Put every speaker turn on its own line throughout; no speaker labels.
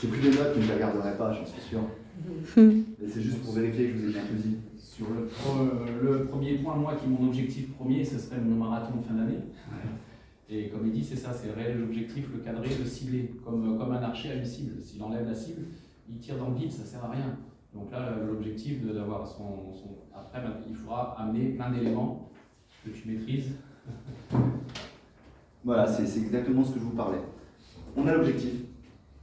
J'ai pris des notes, mais je ne les regarderai pas, j'en suis sûr. Et c'est juste pour vérifier que je vous ai bien tout dit.
Sur le premier point, moi, qui est mon objectif premier, ce serait mon marathon de fin d'année. Ouais. Et comme il dit, c'est ça, c'est le réel objectif, le cadrer, le cibler, comme un archer a une cible. S'il enlève la cible, il tire dans le vide, ça ne sert à rien. Donc là, l'objectif d'avoir Après, il faudra amener plein d'éléments que tu maîtrises.
Voilà, c'est exactement ce que je vous parlais. On a l'objectif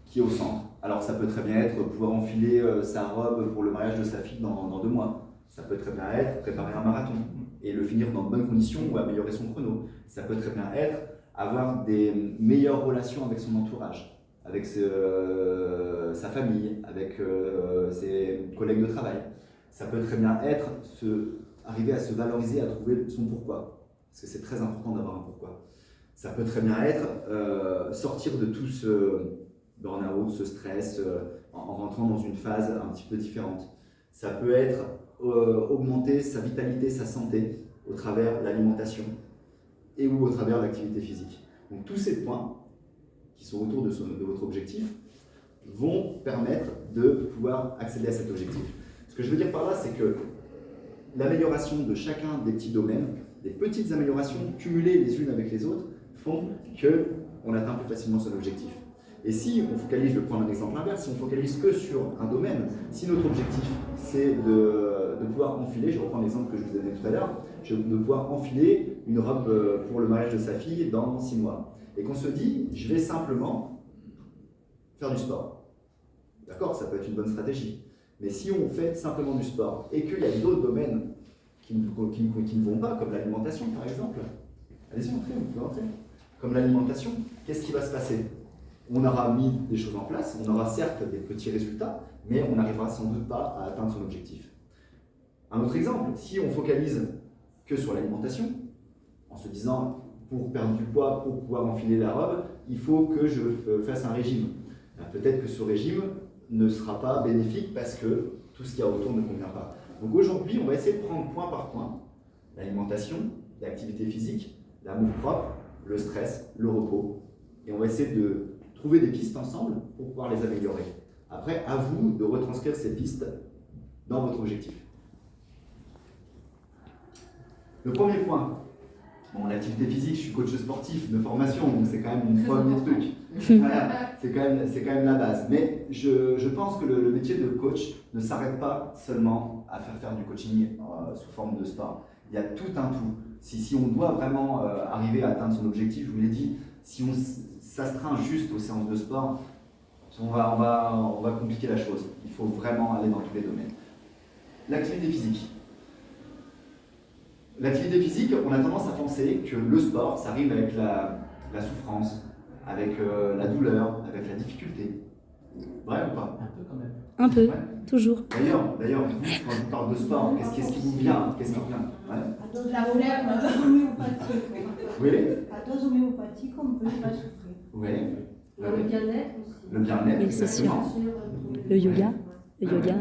qui est au centre. Alors ça peut très bien être pouvoir enfiler sa robe pour le mariage de sa fille dans 2 mois. Ça peut très bien être préparer un marathon et le finir dans de bonnes conditions ou améliorer son chrono. Ça peut très bien être avoir des meilleures relations avec son entourage, avec sa famille, avec ses collègues de travail. Ça peut très bien être arriver à se valoriser, à trouver son pourquoi. Parce que c'est très important d'avoir un pourquoi. Ça peut très bien être sortir de tout ce burn-out, ce stress, en rentrant dans une phase un petit peu différente. Ça peut être augmenter sa vitalité, sa santé au travers de l'alimentation et ou au travers de l'activité physique. Donc tous ces points qui sont autour de votre objectif vont permettre de pouvoir accéder à cet objectif. Ce que je veux dire par là, c'est que l'amélioration de chacun des petits domaines, des petites améliorations cumulées les unes avec les autres, font qu'on atteint plus facilement son objectif. Et si on focalise, je vais prendre un exemple inverse, si on focalise que sur un domaine, si notre objectif c'est de pouvoir enfiler, je reprends l'exemple que je vous ai donné tout à l'heure, de pouvoir enfiler une robe pour le mariage de sa fille dans 6 mois, et qu'on se dit, je vais simplement faire du sport. D'accord, ça peut être une bonne stratégie. Mais si on fait simplement du sport et qu'il y a d'autres domaines qui ne vont pas, comme l'alimentation par exemple, allez-y, entrez, vous pouvez entrer. Comme l'alimentation, qu'est-ce qui va se passer? On aura mis des choses en place, on aura certes des petits résultats, mais on n'arrivera sans doute pas à atteindre son objectif. Un autre exemple, si on focalise que sur l'alimentation, en se disant, pour perdre du poids, pour pouvoir enfiler la robe, il faut que je fasse un régime. Peut-être que ce régime ne sera pas bénéfique parce que tout ce qu'il y a autour ne convient pas. Donc aujourd'hui, on va essayer de prendre point par point l'alimentation, l'activité physique, l'amour-propre, le stress, le repos, et on va essayer de trouver des pistes ensemble pour pouvoir les améliorer. Après, à vous de retranscrire ces pistes dans votre objectif. Le premier point, bon, l'activité physique, je suis coach sportif de formation, donc c'est quand même mon premier truc. Voilà, c'est quand même la base. Mais je pense que le métier de coach ne s'arrête pas seulement à faire du coaching sous forme de sport. Il y a tout un tout. Si on doit vraiment arriver à atteindre son objectif, je vous l'ai dit, si on s'astreint juste aux séances de sport, on va compliquer la chose. Il faut vraiment aller dans tous les domaines. L'activité physique. L'activité physique, on a tendance à penser que le sport, ça rime avec la souffrance, avec la douleur, avec la difficulté. Vrai ou pas?
Un peu quand même.
Un peu,
ouais.
Toujours.
D'ailleurs, quand je parle de sport, qu'est-ce qui vous vient? Qu'est-ce qui vous vient? Ouais.
À dose homéopathique.
Oui.
À dose homéopathique, on ne peut pas souffrir.
Oui.
Le bien-être aussi.
Le bien-être,
Oui, c'est
exactement.
Le yoga. Le yoga.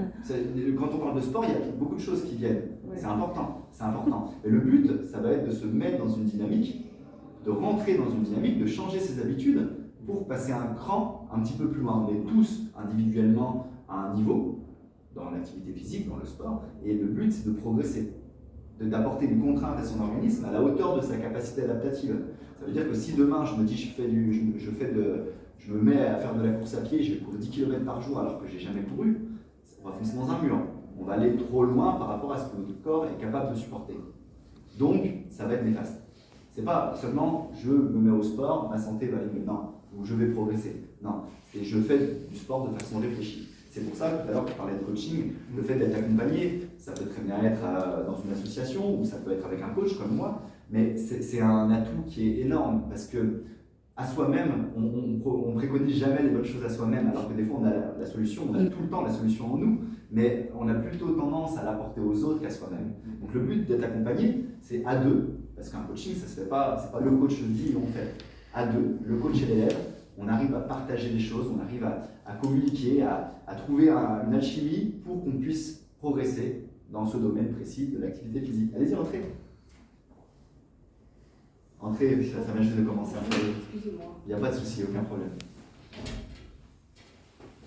Quand on parle de sport, il y a beaucoup de choses qui viennent.
Ouais.
C'est important, c'est important. Et le but, ça va être de se mettre dans une dynamique, de rentrer dans une dynamique, de changer ses habitudes pour passer un cran un petit peu plus loin. On est tous individuellement à un niveau, dans l'activité physique, dans le sport, et le but, c'est de progresser, d'apporter une contrainte à son organisme à la hauteur de sa capacité adaptative. Ça veut dire que si demain, je me dis, je me mets à faire de la course à pied, je vais courir 10 km par jour alors que je n'ai jamais couru, on va foncer dans un mur. On va aller trop loin par rapport à ce que notre corps est capable de supporter. Donc, ça va être néfaste. C'est pas seulement je me mets au sport, ma santé va aller mieux. Non, ou je vais progresser. Non, c'est je fais du sport de façon réfléchie. C'est pour ça que tout à l'heure, je parlais de coaching, le fait d'être accompagné, ça peut très bien être dans une association ou ça peut être avec un coach comme moi, mais c'est un atout qui est énorme parce que à soi-même, on préconise jamais les bonnes choses à soi-même, alors que des fois on a la solution, on a tout le temps la solution en nous, mais on a plutôt tendance à l'apporter aux autres qu'à soi-même. Donc le but d'être accompagné, c'est à deux, parce qu'un coaching, ça se fait pas, c'est pas le coach le dit et on fait. À deux, le coach et l'élève, on arrive à partager des choses, on arrive à communiquer, à trouver une alchimie pour qu'on puisse progresser dans ce domaine précis de l'activité physique. Allez-y, entrez. Entrez, ça vient juste de commencer. Il n'y a pas de souci, aucun problème.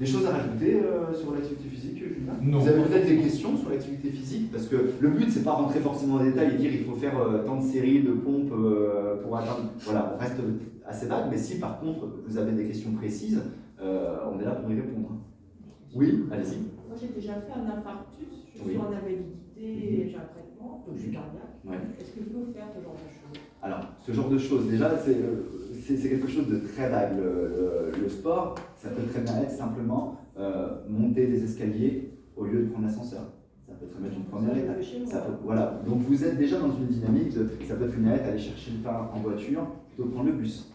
Des choses à rajouter sur l'activité physique, Julien?
Non.
Vous avez peut-être des questions sur l'activité physique? Parce que le but, c'est pas rentrer forcément dans les détails et dire il faut faire tant de séries de pompes pour atteindre. Voilà, on reste assez vague, mais si par contre vous avez des questions précises, on est là pour y répondre. Oui, allez-y.
Moi, j'ai déjà fait un infarctus, je
Oui.
suis en invalidité, j'ai un traitement, donc je suis cardiaque.
Ouais.
Est-ce que je peux faire ce genre de choses?
Alors, ce genre de choses, déjà, c'est quelque chose de très vague. Le sport, ça peut très bien être simplement monter des escaliers au lieu de prendre l'ascenseur. Ça peut très bien être une première étape. Voilà. Donc, vous êtes déjà dans une dynamique ça peut très bien être aller chercher le pain en voiture plutôt que prendre le bus.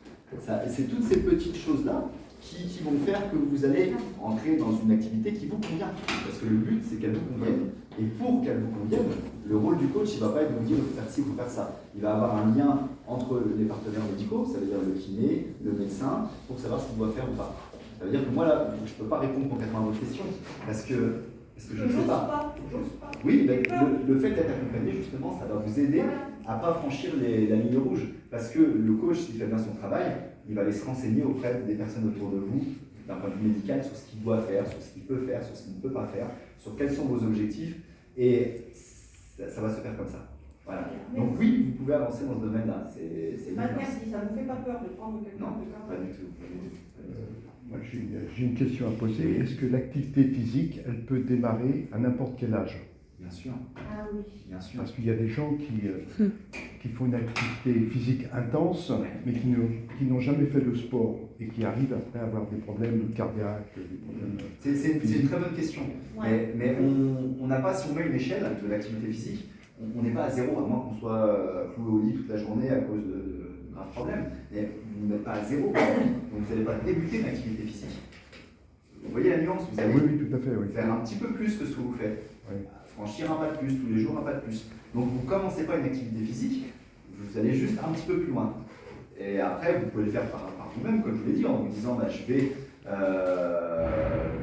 C'est toutes ces petites choses-là qui vont faire que vous allez entrer dans une activité qui vous convient. Parce que le but, c'est qu'elle vous convienne. Et pour qu'elle vous convienne, le rôle du coach, il ne va pas être de vous dire il faut faire ci, il faut faire ça. Il va avoir un lien entre les partenaires médicaux, ça veut dire le kiné, le médecin, pour savoir ce qu'il doit faire ou pas. Ça veut dire que moi, là, je ne peux pas répondre concrètement à votre question, parce que je ne sais pas.
J'ose pas.
Oui, mais le fait d'être accompagné, justement, ça va vous aider à ne pas franchir la ligne rouge. Parce que le coach, s'il fait bien son travail, il va aller se renseigner auprès des personnes autour de vous, d'un point de vue médical, sur ce qu'il doit faire, sur ce qu'il peut faire, sur ce qu'il ne peut pas faire, sur quels sont vos objectifs, et ça va se faire comme ça. Voilà. Donc oui, vous pouvez avancer dans ce domaine-là. C'est
Pas merci, ça ne me fait pas peur de prendre quelqu'un
Non,
de quelqu'un.
pas du tout.
Moi, j'ai une question à poser. Est-ce que l'activité physique, elle peut démarrer à n'importe quel âge?
Bien sûr,
Ah oui.
bien sûr.
Parce qu'il y a des gens qui font une activité physique intense, mais qui n'ont jamais fait de sport et qui arrivent après à avoir des problèmes cardiaques, des problèmes...
C'est une très bonne question.
Ouais.
Mais on n'a pas, si on met une échelle de l'activité physique, on n'est pas à zéro, à moins qu'on soit cloué au lit toute la journée à cause de graves problèmes. Mais vous n'êtes pas à zéro, donc vous n'allez pas débuter une activité physique. Vous voyez la nuance? Vous allez
Oui, tout à fait, oui.
faire un petit peu plus que ce que vous faites.
Oui.
Franchir un pas de plus, tous les jours un pas de plus. Donc vous ne commencez pas une activité physique, vous allez juste un petit peu plus loin. Et après, vous pouvez le faire par vous-même, comme je vous l'ai dit, en vous disant je vais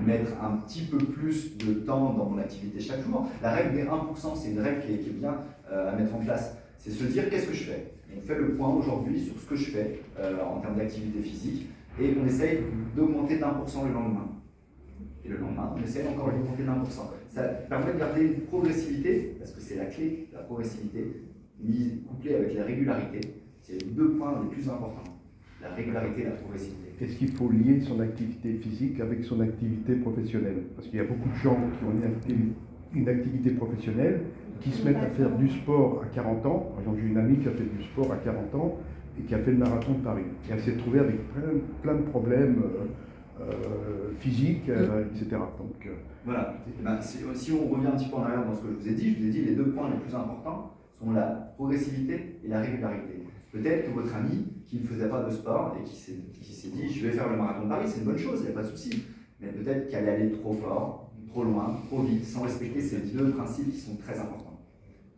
mettre un petit peu plus de temps dans mon activité chaque jour. La règle des 1%, c'est une règle qui est bien à mettre en place. C'est se dire qu'est-ce que je fais. On fait le point aujourd'hui sur ce que je fais en termes d'activité physique et on essaye d'augmenter d'1% le lendemain. Et le lendemain, on essaye encore d'augmenter d'1%. Ça permet de garder une progressivité, parce que c'est la clé, la progressivité, couplée avec la régularité. C'est les deux points les plus importants. La régularité et la progressivité.
Est-ce qu'il faut lier son activité physique avec son activité professionnelle? Parce qu'il y a beaucoup de gens qui ont une activité professionnelle, qui se mettent à faire du sport à 40 ans. Par exemple, j'ai une amie qui a fait du sport à 40 ans et qui a fait le marathon de Paris. Et elle s'est retrouvée avec plein de problèmes physiques, etc. Donc,
voilà. Si on revient un petit peu en arrière dans ce que je vous ai dit les deux points les plus importants sont la progressivité et la régularité. Peut-être que votre ami qui ne faisait pas de sport et qui s'est dit je vais faire le marathon de Paris, c'est une bonne chose, il n'y a pas de souci. Mais peut-être qu'elle allait trop fort, trop loin, trop vite, sans respecter ces deux principes qui sont très importants.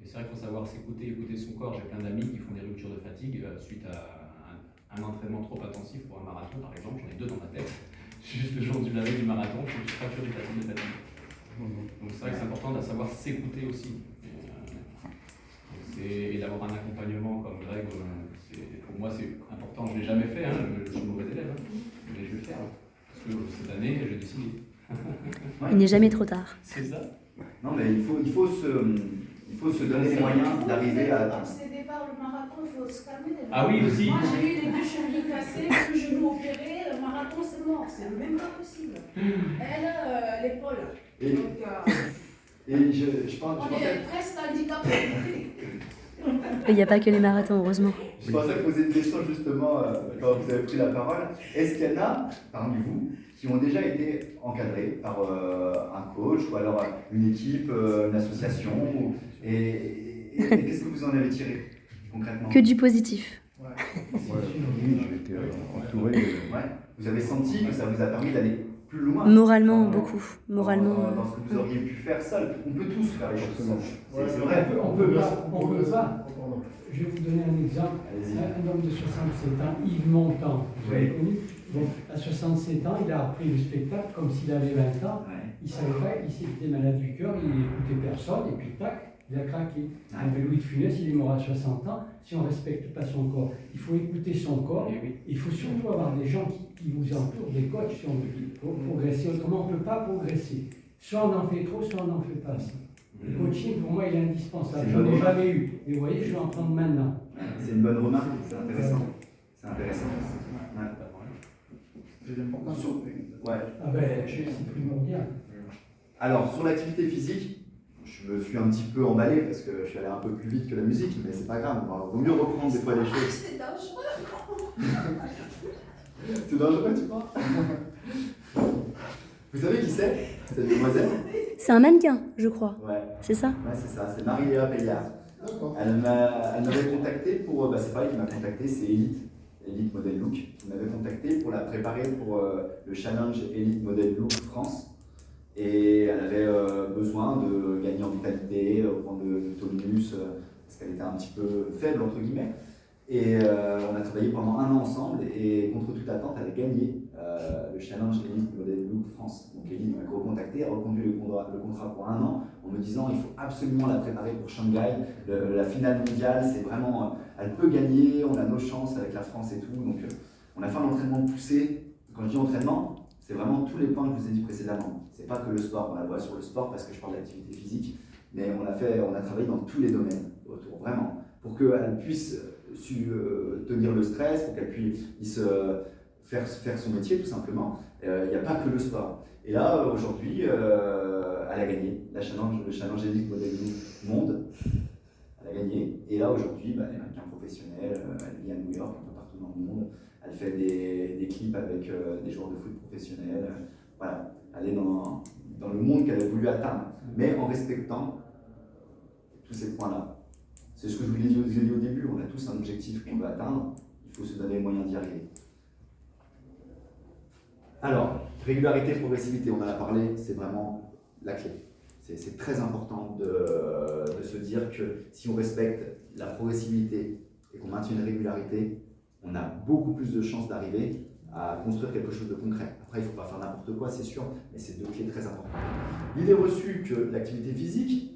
Et c'est vrai qu'il faut savoir s'écouter, écouter son corps. J'ai plein d'amis qui font des ruptures de fatigue suite à un entraînement trop intensif pour un marathon, par exemple. J'en ai deux dans ma tête. Juste le jour du lavé du marathon, je me suis fracturé de fatigue. Donc c'est vrai que c'est important de savoir s'écouter aussi. Et d'avoir un accompagnement comme Greg, pour moi c'est important. Je ne l'ai jamais fait, je suis mauvais élève, mais je vais le faire. Parce que cette année, j'ai décidé.
Il n'est jamais trop tard.
C'est ça.
Non, mais il faut se donner les moyens d'arriver à...
Pour ses départs, le marathon, il faut se calmer.
Ah oui, aussi.
Moi, j'ai eu les deux chevilles cassées, le genou opéré, le marathon, c'est mort. C'est même pas possible. Elle, l'épaule.
Et je pense,
On est presque handicapés.
Il n'y a pas que les marathons, heureusement.
je pensais poser une question justement quand vous avez pris la parole. Est-ce qu'il y en a parmi vous qui ont déjà été encadrés par un coach ou alors une équipe, une association et qu'est-ce que vous en avez tiré concrètement?
Que du positif.
oui, j'ai été entouré.
Ouais. Vous avez senti que ça vous a permis d'aller plus loin?
Moralement, beaucoup. Moralement.
Dans ce que vous auriez pu faire seul. On peut tous faire les choses seuls. C'est
On
vrai.
peut pas. Je vais vous donner un exemple.
Allez-y.
Un homme de 67 ans, Yves Montand, vous l'avez connu. Donc, à 67 ans, il a repris le spectacle comme s'il avait 20 ans.
Ouais.
Il savait pas, il était malade du cœur, il n'écoutait personne, et puis tac, il a craqué.
Ouais.
Donc, Louis de Funès, il est mort à 60 ans. Si on ne respecte pas son corps, il faut écouter son corps.
Et oui.
Il faut surtout avoir des gens qui vous entourent, des coachs si on veut, pour progresser. Autrement, on ne peut pas progresser. Soit on en fait trop, soit on n'en fait pas assez. Le coaching, pour moi, il est indispensable.
C'est
Je n'en ai
une bonne
jamais eu. Mais vous voyez, je vais en prendre maintenant.
C'est une bonne remarque, c'est intéressant. C'est intéressant. Ouais. Ouais.
Ah ben, c'est primordial.
Alors, sur l'activité physique, je me suis un petit peu emballé parce que je suis allé un peu plus vite que la musique, mais c'est pas grave, il vaut mieux reprendre des fois les choses.
C'est dangereux.
C'est dangereux, tu crois? Vous savez qui c'est, cette demoiselle?
C'est un mannequin, je crois.
Ouais,
C'est ça?
ouais c'est ça, c'est Marie-Léa Payard. Elle m'avait contacté pour, c'est pas elle qui m'a contacté, c'est Elite Model Look, qui m'avait contacté pour la préparer pour le challenge Elite Model Look France. Et elle avait besoin de gagner en vitalité, prendre de tonus, parce qu'elle était un petit peu faible, entre guillemets. Et on a travaillé pendant 1 an ensemble, et contre toute attente, elle a gagné le challenge Elite Model Look France. Donc Elite m'a recontacté, a reconduit le contrat pour 1 an, en me disant il faut absolument la préparer pour Shanghai, la finale mondiale, c'est vraiment, elle peut gagner, on a nos chances avec la France et tout. Donc on a fait un entraînement poussé. Quand je dis entraînement, c'est vraiment tous les points que je vous ai dit précédemment. C'est pas que le sport, on la voit sur le sport parce que je parle d'activité physique, mais on a travaillé dans tous les domaines autour, vraiment, pour qu'elle puisse tenir le stress, pour qu'elle puisse faire son métier tout simplement. Il n'y a pas que le sport. Et là, aujourd'hui, elle a gagné le challenge Elite Model Monde. Elle a gagné. Et là, aujourd'hui, elle est mannequin professionnelle, elle vit à New York, un peu partout dans le monde. Elle fait des clips avec des joueurs de foot professionnels. Voilà, elle est dans le monde qu'elle a voulu atteindre, mais en respectant tous ces points-là. C'est ce que je vous ai dit au début, on a tous un objectif qu'on veut atteindre, il faut se donner les moyens d'y arriver. Alors, régularité, progressivité, on en a parlé, c'est vraiment la clé. C'est très important de se dire que si on respecte la progressivité et qu'on maintient une régularité, on a beaucoup plus de chances d'arriver à construire quelque chose de concret. Après, il ne faut pas faire n'importe quoi, c'est sûr, mais c'est 2 clés très importantes. L'idée reçue que l'activité physique,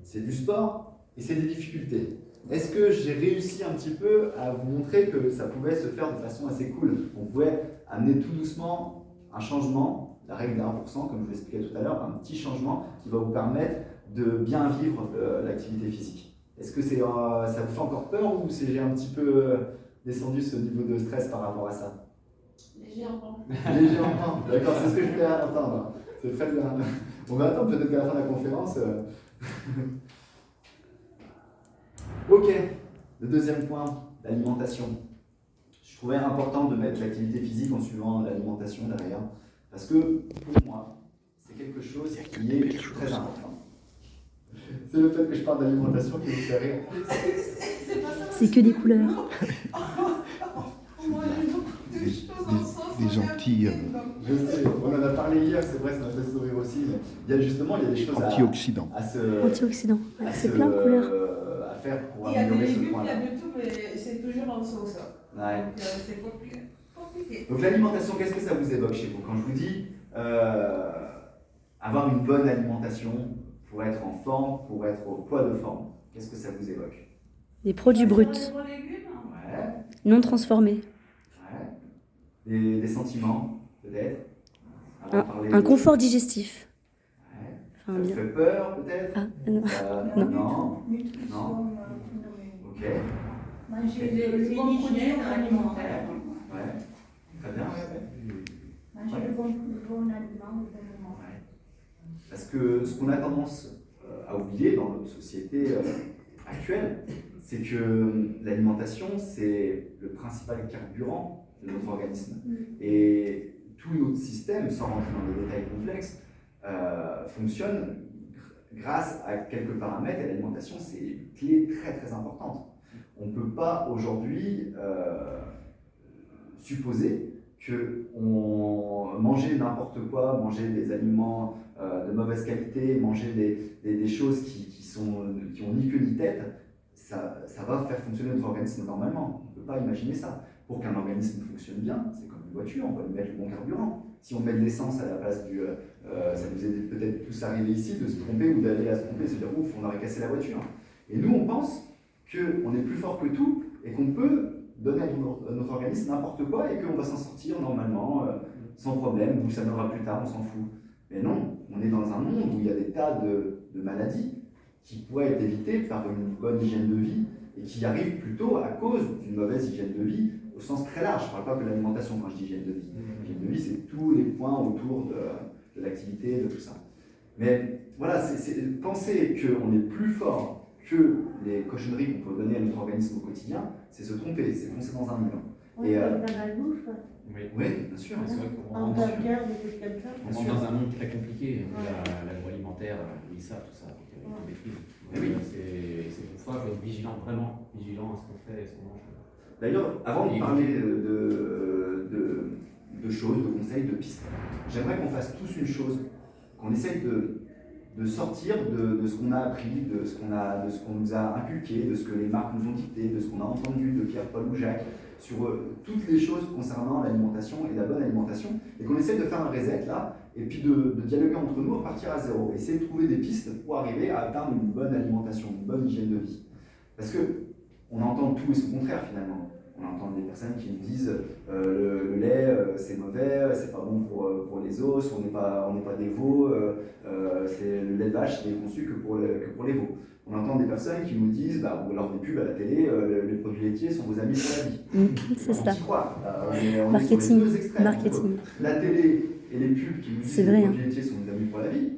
c'est du sport et c'est des difficultés. Est-ce que j'ai réussi un petit peu à vous montrer que ça pouvait se faire de façon assez cool? On pouvait amener tout doucement un changement, la règle des 1%, comme je vous l'expliquais tout à l'heure, un petit changement qui va vous permettre de bien vivre l'activité physique. Est-ce que ça vous fait encore peur ou j'ai un petit peu descendu ce niveau de stress par rapport à ça?
Légèrement.
Légèrement, d'accord, c'est ce que je voulais entendre. C'est très bien. On va attendre peut-être qu'à la fin de la conférence. Ok, le deuxième point, l'alimentation. Je trouvais important de mettre l'activité physique en suivant l'alimentation derrière, parce que pour moi, c'est quelque chose qui est très important. C'est le fait que je parle d'alimentation qui vous fait rire.
C'est pas ça.
C'est que des couleurs.
On mange beaucoup de choses en sauce.
Des Antilles
Je sais, on en a parlé hier, c'est vrai, ça m'a fait sourire aussi, mais il y a des choses
antioxydants.
Antioxydants. Ouais,
à
c'est
se-
plein de couleurs.
à faire pour
Il y a des
améliorer ce
légumes, il y
point-là.
a de tout, mais c'est toujours en sauce.
Ouais.
Donc c'est compliqué.
Donc l'alimentation, qu'est-ce que ça vous évoque chez vous? Quand je vous dis avoir une bonne alimentation pour être en forme, pour être au poids de forme, qu'est-ce que ça vous évoque?
Des produits bruts,
Des bons légumes.
Ouais,
non transformés.
ouais. Des sentiments, peut-être. Avant de parler
Un
de-
confort digestif.
Ouais.
Enfin,
Ça vous
bien.
fait peur, peut-être?
Ah, non.
Non.
Non.
Non. Ok.
Manger des bonnes hygiène alimentaire.
Ouais. Très bien.
Manger le bon aliment au bon moment.
Ouais. Parce que ce qu'on a tendance à oublier dans notre société actuelle, c'est que l'alimentation, c'est le principal carburant de notre organisme. Et tout notre système, sans rentrer dans des détails complexes, fonctionne grâce à quelques paramètres, et l'alimentation, c'est une clé très très importante. On ne peut pas aujourd'hui supposer que manger n'importe quoi, manger des aliments de mauvaise qualité, manger des choses qui ont ni queue ni tête, ça va faire fonctionner notre organisme normalement. On ne peut pas imaginer ça. pour qu'un organisme fonctionne bien, c'est comme une voiture, on va lui mettre le bon carburant. Si on met de l'essence à la place du... ça nous est peut-être tous arrivé ici de se tromper ou d'aller à se tromper, de se dire ouf, on aurait cassé la voiture. Et nous, on pense qu'on est plus fort que tout et qu'on peut donner à notre organisme n'importe quoi et qu'on va s'en sortir normalement, sans problème, ou ça viendra plus tard, on s'en fout. Mais non, on est dans un monde où il y a des tas de maladies qui pourraient être évitées par une bonne hygiène de vie et qui arrivent plutôt à cause d'une mauvaise hygiène de vie au sens très large. Je ne parle pas que de l'alimentation quand je dis hygiène de vie. L'hygiène de vie, c'est tous les points autour de l'activité, de tout ça. Mais voilà, penser qu'on est plus fort que les cochonneries qu'on peut donner à notre organisme au quotidien, c'est se tromper, c'est foncer dans un mur.
On fait pas mal bouffe.
Oui, bien sûr.
C'est vrai qu'on
En
rentre,
burger, des trucs comme ça.
on rentre dans un monde très compliqué, l'agroalimentaire, l'ISA, tout ça, donc on maîtrise. C'est pour ça qu'il faut être vigilant, vraiment vigilant à ce qu'on fait et ce qu'on mange.
D'ailleurs, avant de parler de choses, de conseils, de pistes, j'aimerais qu'on fasse tous une chose, qu'on essaye de sortir de ce qu'on a appris, de ce qu'on nous a inculqué, de ce que les marques nous ont dicté, de ce qu'on a entendu de Pierre, Paul ou Jacques, sur toutes les choses concernant l'alimentation et la bonne alimentation, et qu'on essaye de faire un reset là, et puis de dialoguer entre nous, repartir à zéro, essayer de trouver des pistes pour arriver à atteindre une bonne alimentation, une bonne hygiène de vie. Parce que on entend tout et son contraire finalement. On entend des personnes qui nous disent le lait c'est mauvais, c'est pas bon pour les os, on n'est pas des veaux, le lait de vache n'est conçu que pour les veaux. On entend des personnes qui nous disent, ou alors des pubs à la télé, les produits laitiers sont vos amis pour la vie.
C'est ça.
On y croit. On est
Marketing.
sur les deux extrêmes.
Marketing.
La télé et les pubs qui nous disent
C'est
que
vrai,
les produits laitiers sont vos amis pour la vie.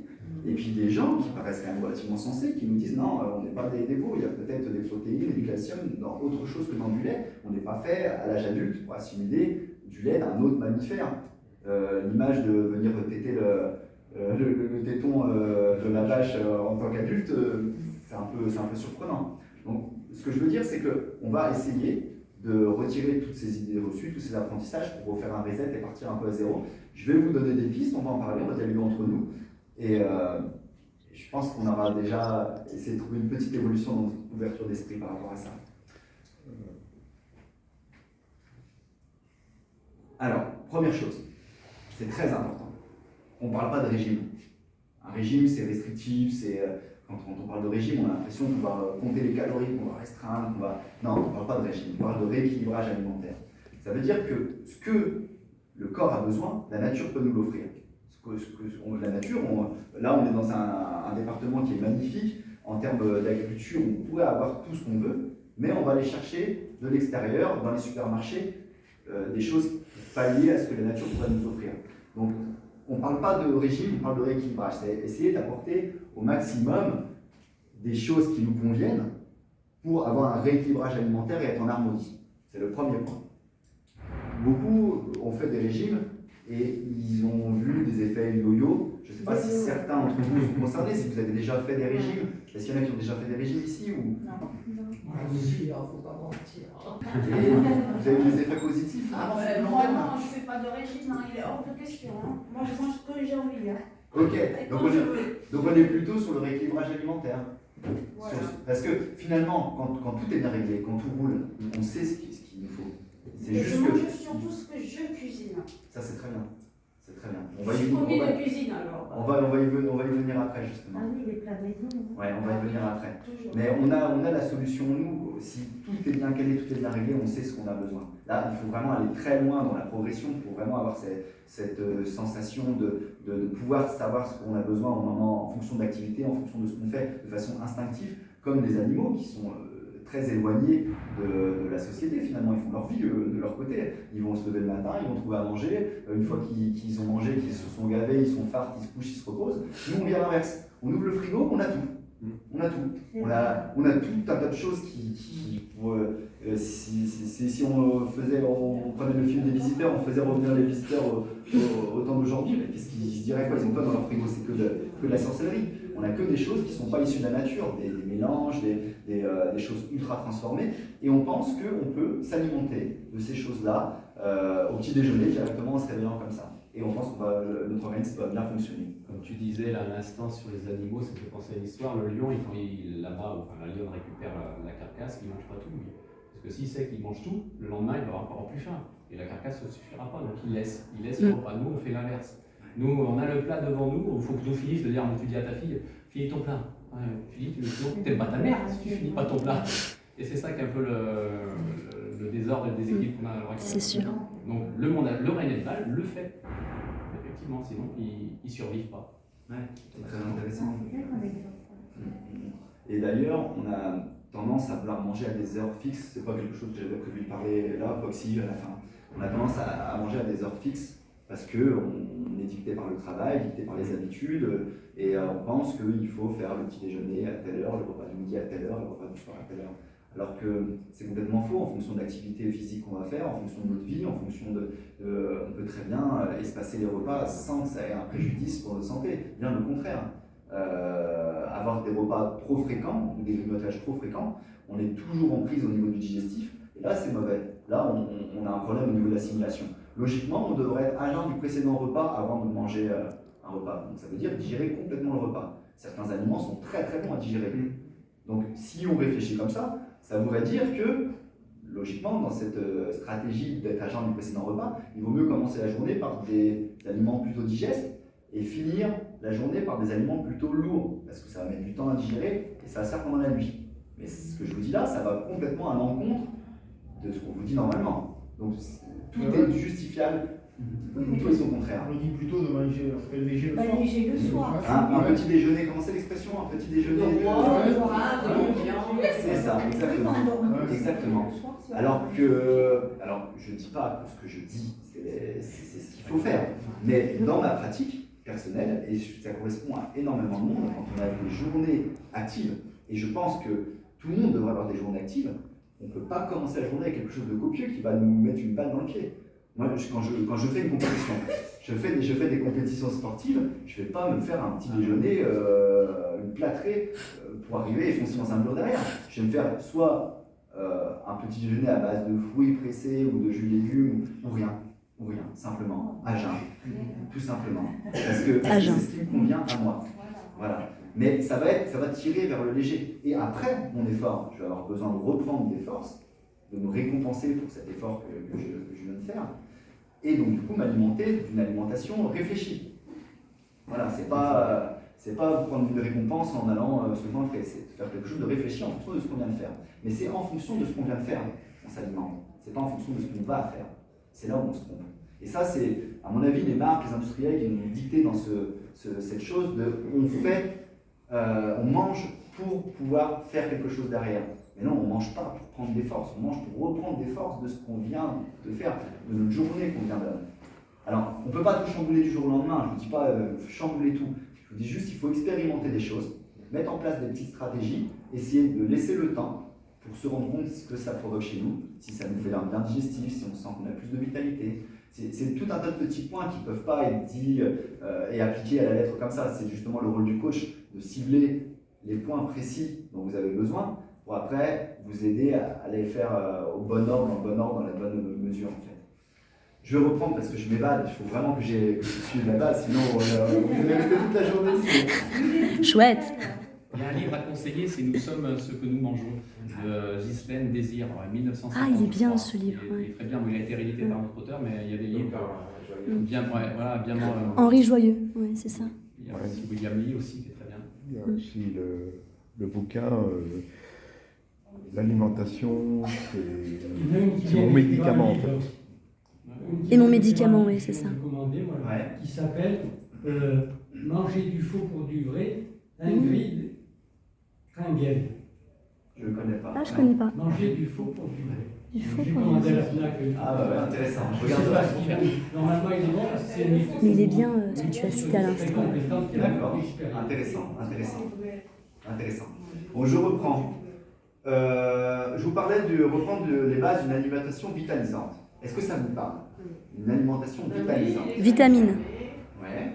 Et puis des gens qui paraissent quand même relativement sensés, qui nous disent non, on n'est pas des veaux, il y a peut-être des protéines et du calcium dans autre chose que dans du lait. On n'est pas fait à l'âge adulte pour assimiler du lait d'un autre mammifère. L'image de venir téter le téton de la vache en tant qu'adulte, c'est un peu surprenant. Donc ce que je veux dire, c'est qu'on va essayer de retirer toutes ces idées reçues, tous ces apprentissages pour refaire un reset et partir un peu à zéro. Je vais vous donner des pistes, on va en parler, on va dialoguer entre nous. Et je pense qu'on aura déjà essayé de trouver une petite évolution dans notre ouverture d'esprit par rapport à ça. Alors, première chose, c'est très important. On ne parle pas de régime. Un régime, c'est restrictif, quand on parle de régime, on a l'impression qu'on va compter les calories, qu'on va restreindre, Non, on ne parle pas de régime, on parle de rééquilibrage alimentaire. Ça veut dire que ce que le corps a besoin, la nature peut nous l'offrir. La nature, là on est dans un département qui est magnifique en termes d'agriculture, on pourrait avoir tout ce qu'on veut, mais on va aller chercher de l'extérieur, dans les supermarchés, des choses palliées à ce que la nature pourrait nous offrir. Donc on ne parle pas de régime, on parle de rééquilibrage, c'est essayer d'apporter au maximum des choses qui nous conviennent pour avoir un rééquilibrage alimentaire et être en harmonie. C'est le premier point. Beaucoup ont fait des régimes et ils ont vu des effets yo-yo. Je ne sais pas si certains d'entre vous sont concernés, si vous avez déjà fait des régimes. Est-ce qu'il y en a qui ont déjà fait des régimes ici ou...
Non.
Moi, aussi.
Il ne faut pas mentir.
Et vous avez eu des effets positifs?
Moi, non, je ne fais pas de régime, hein, il est hors de question. Hein. Moi, je mange ce que j'ai envie. Hein.
Ok,
Et
donc
quand je veux.
on est plutôt sur le rééquilibrage alimentaire.
Voilà.
Parce que finalement, quand tout est bien réglé, quand tout roule, on sait ce qu'il nous faut. C'est
Et je
juste
mange
que...
surtout ce que je cuisine.
Ça c'est très bien. C'est très bien.
Je suis commis de cuisine alors.
On va y venir après justement.
Ah oui, les plats maison.
Ouais, on va y venir après.
Toujours.
Mais on a la solution, nous, si tout est bien calé, tout est bien réglé, on sait ce qu'on a besoin. Là, il faut vraiment aller très loin dans la progression pour vraiment avoir cette sensation de pouvoir savoir ce qu'on a besoin au moment, en fonction de l'activité, en fonction de ce qu'on fait, de façon instinctive, comme les animaux qui sont très éloignés de la société finalement, ils font leur vie de leur côté, ils vont se lever le matin, ils vont trouver à manger, une fois qu'ils ont mangé, qu'ils se sont gavés, ils sont farts, ils se couchent, ils se reposent. Nous on vient à l'inverse, on ouvre le frigo, on a tout. On a tout. On a tout un tas de choses qui si on prenait le film des visiteurs, on faisait revenir les visiteurs au temps d'aujourd'hui, mais qu'est-ce qu'ils se diraient quoi? Ils ont quoi dans leur frigo? C'est que de la sorcellerie. On n'a que des choses qui ne sont pas issues de la nature, des mélanges, des choses ultra transformées, et on pense qu'on peut s'alimenter de ces choses-là au petit déjeuner directement en se réveillant comme ça. Et on pense que notre organisme va bien fonctionner.
Comme tu disais là à l'instant sur les animaux, ça me fait penser à une histoire. Le lion, là-bas, enfin, la lionne récupère la carcasse, il ne mange pas tout. Parce que s'il sait qu'il mange tout, le lendemain, il va avoir encore plus faim. Et la carcasse ne suffira pas, donc il laisse le repas. Nous, on fait l'inverse. Nous, on a le plat devant nous, il faut que nous finisses de dire, tu dis à ta fille, finis ton plat. Ouais, finis, t'aimes pas ta mère si tu finis pas ton plat. Et c'est ça qui est un peu le désordre et le déséquilibre qu'on a à l'heure actuelle.
C'est sûr.
Donc le Rheinland-Pfalz le fait. Effectivement, sinon ils ne survivent pas.
Ouais, c'est très intéressant. Et d'ailleurs, on a tendance à vouloir manger à des heures fixes. C'est pas quelque chose que j'avais prévu de parler là, Foxy, à la fin. On a tendance à manger à des heures fixes parce qu'on est dicté par le travail, dicté par les habitudes, et on pense qu'il faut faire le petit déjeuner à telle heure, le repas du midi à telle heure, le repas du soir à telle heure. Alors que c'est complètement faux en fonction de l'activité physique qu'on va faire, en fonction de notre vie, en fonction on peut très bien espacer les repas sans que ça ait un préjudice pour notre santé. Bien le contraire. Avoir des repas trop fréquents, ou des grignotages trop fréquents, on est toujours en prise au niveau du digestif, et là c'est mauvais. Là on a un problème au niveau de l'assimilation. Logiquement, on devrait être à jeun du précédent repas avant de manger un repas. Donc ça veut dire digérer complètement le repas. Certains aliments sont très très bons à digérer. Donc si on réfléchit comme ça voudrait dire que, logiquement, dans cette stratégie d'être à jeun du précédent repas, il vaut mieux commencer la journée par des aliments plutôt digestes et finir la journée par des aliments plutôt lourds, parce que ça va mettre du temps à digérer et ça va se faire pendant la nuit. Mais ce que je vous dis là, ça va complètement à l'encontre de ce qu'on vous dit normalement. Donc tout est justifiable, tout est au contraire.
On dit plutôt de manger léger le soir.
Léger le soir.
Un petit déjeuner, comment c'est l'expression? Un petit déjeuner c'est ça, exactement. Exactement. Alors je ne dis pas que ce que je dis, c'est ce qu'il faut faire. Mais dans ma pratique personnelle, et ça correspond à énormément de monde, quand on a des journées actives, et je pense que tout le monde devrait avoir des journées actives, on ne peut pas commencer la journée avec quelque chose de copieux qui va nous mettre une balle dans le pied. Moi, quand je fais une compétition, je fais des compétitions sportives, je ne vais pas me faire un petit déjeuner, une plâtrée, pour arriver et foncer dans un mur derrière. Je vais me faire soit un petit déjeuner à base de fruits pressés ou de jus de légumes, ou rien, simplement, à jeun, tout simplement. Parce que c'est ce qui me convient à moi. Voilà. Mais ça va tirer vers le léger. Et après mon effort, je vais avoir besoin de reprendre des forces, de me récompenser pour cet effort que je viens de faire, et donc du coup m'alimenter d'une alimentation réfléchie. Voilà, c'est pas prendre une récompense en allant se moins frais, c'est faire quelque chose de réfléchi en fonction de ce qu'on vient de faire. Mais c'est en fonction de ce qu'on vient de faire, on s'alimente. C'est pas en fonction de ce qu'on va faire. C'est là où on se trompe. Et ça, c'est, à mon avis, les marques, les industriels qui nous dicté dans cette chose de on mange pour pouvoir faire quelque chose derrière. Mais non, on ne mange pas pour prendre des forces, on mange pour reprendre des forces de ce qu'on vient de faire, de notre journée qu'on vient de... Alors, on ne peut pas tout chambouler du jour au lendemain, je ne vous dis pas chambouler tout, je vous dis juste qu'il faut expérimenter des choses, mettre en place des petites stratégies, essayer de laisser le temps pour se rendre compte de ce que ça provoque chez nous, si ça nous fait un bien digestif, si on sent qu'on a plus de vitalité. C'est tout un tas de petits points qui ne peuvent pas être dits et appliqués à la lettre comme ça. C'est justement le rôle du coach de cibler les points précis dont vous avez besoin pour après vous aider à les faire au bon ordre, dans la bonne mesure en fait. Je vais reprendre parce que je m'évade, il faut vraiment que je suive la base, sinon vous allez rester toute la journée ici.
Chouette.
Il y a un livre à conseiller, c'est Nous sommes ce que nous mangeons, de Ghislaine Désir, 1950.
Ah, il est bien ce livre.
Il est très bien, il a été réédité par notre auteur, mais il y a des livres bien.
Henri Joyeux, oui, c'est ça.
Il y a aussi William Lee aussi qui est très bien.
Il y a aussi le bouquin L'alimentation, c'est mon médicament en fait.
Et mon médicament, oui, c'est ça.
Qui s'appelle Manger du faux pour du vrai, Ingrid Kringel.
Je ne connais pas.
Ah, je ne connais pas.
Manger du faux pour du vrai.
Du faux
J'ai
pour du
commandé à
vrai.
la FNAC.
Ah ouais, intéressant.
Je sais pas ce qu'il fait. Normalement, il est bon parce que c'est une
Mais il est bien ce que tu as cité à l'instant.
D'accord, intéressant. Bon, je reprends. Je vous parlais de reprendre les bases d'une alimentation vitalisante. Est-ce que ça vous parle? Une alimentation vitalisante.
Vitamine.
Ouais.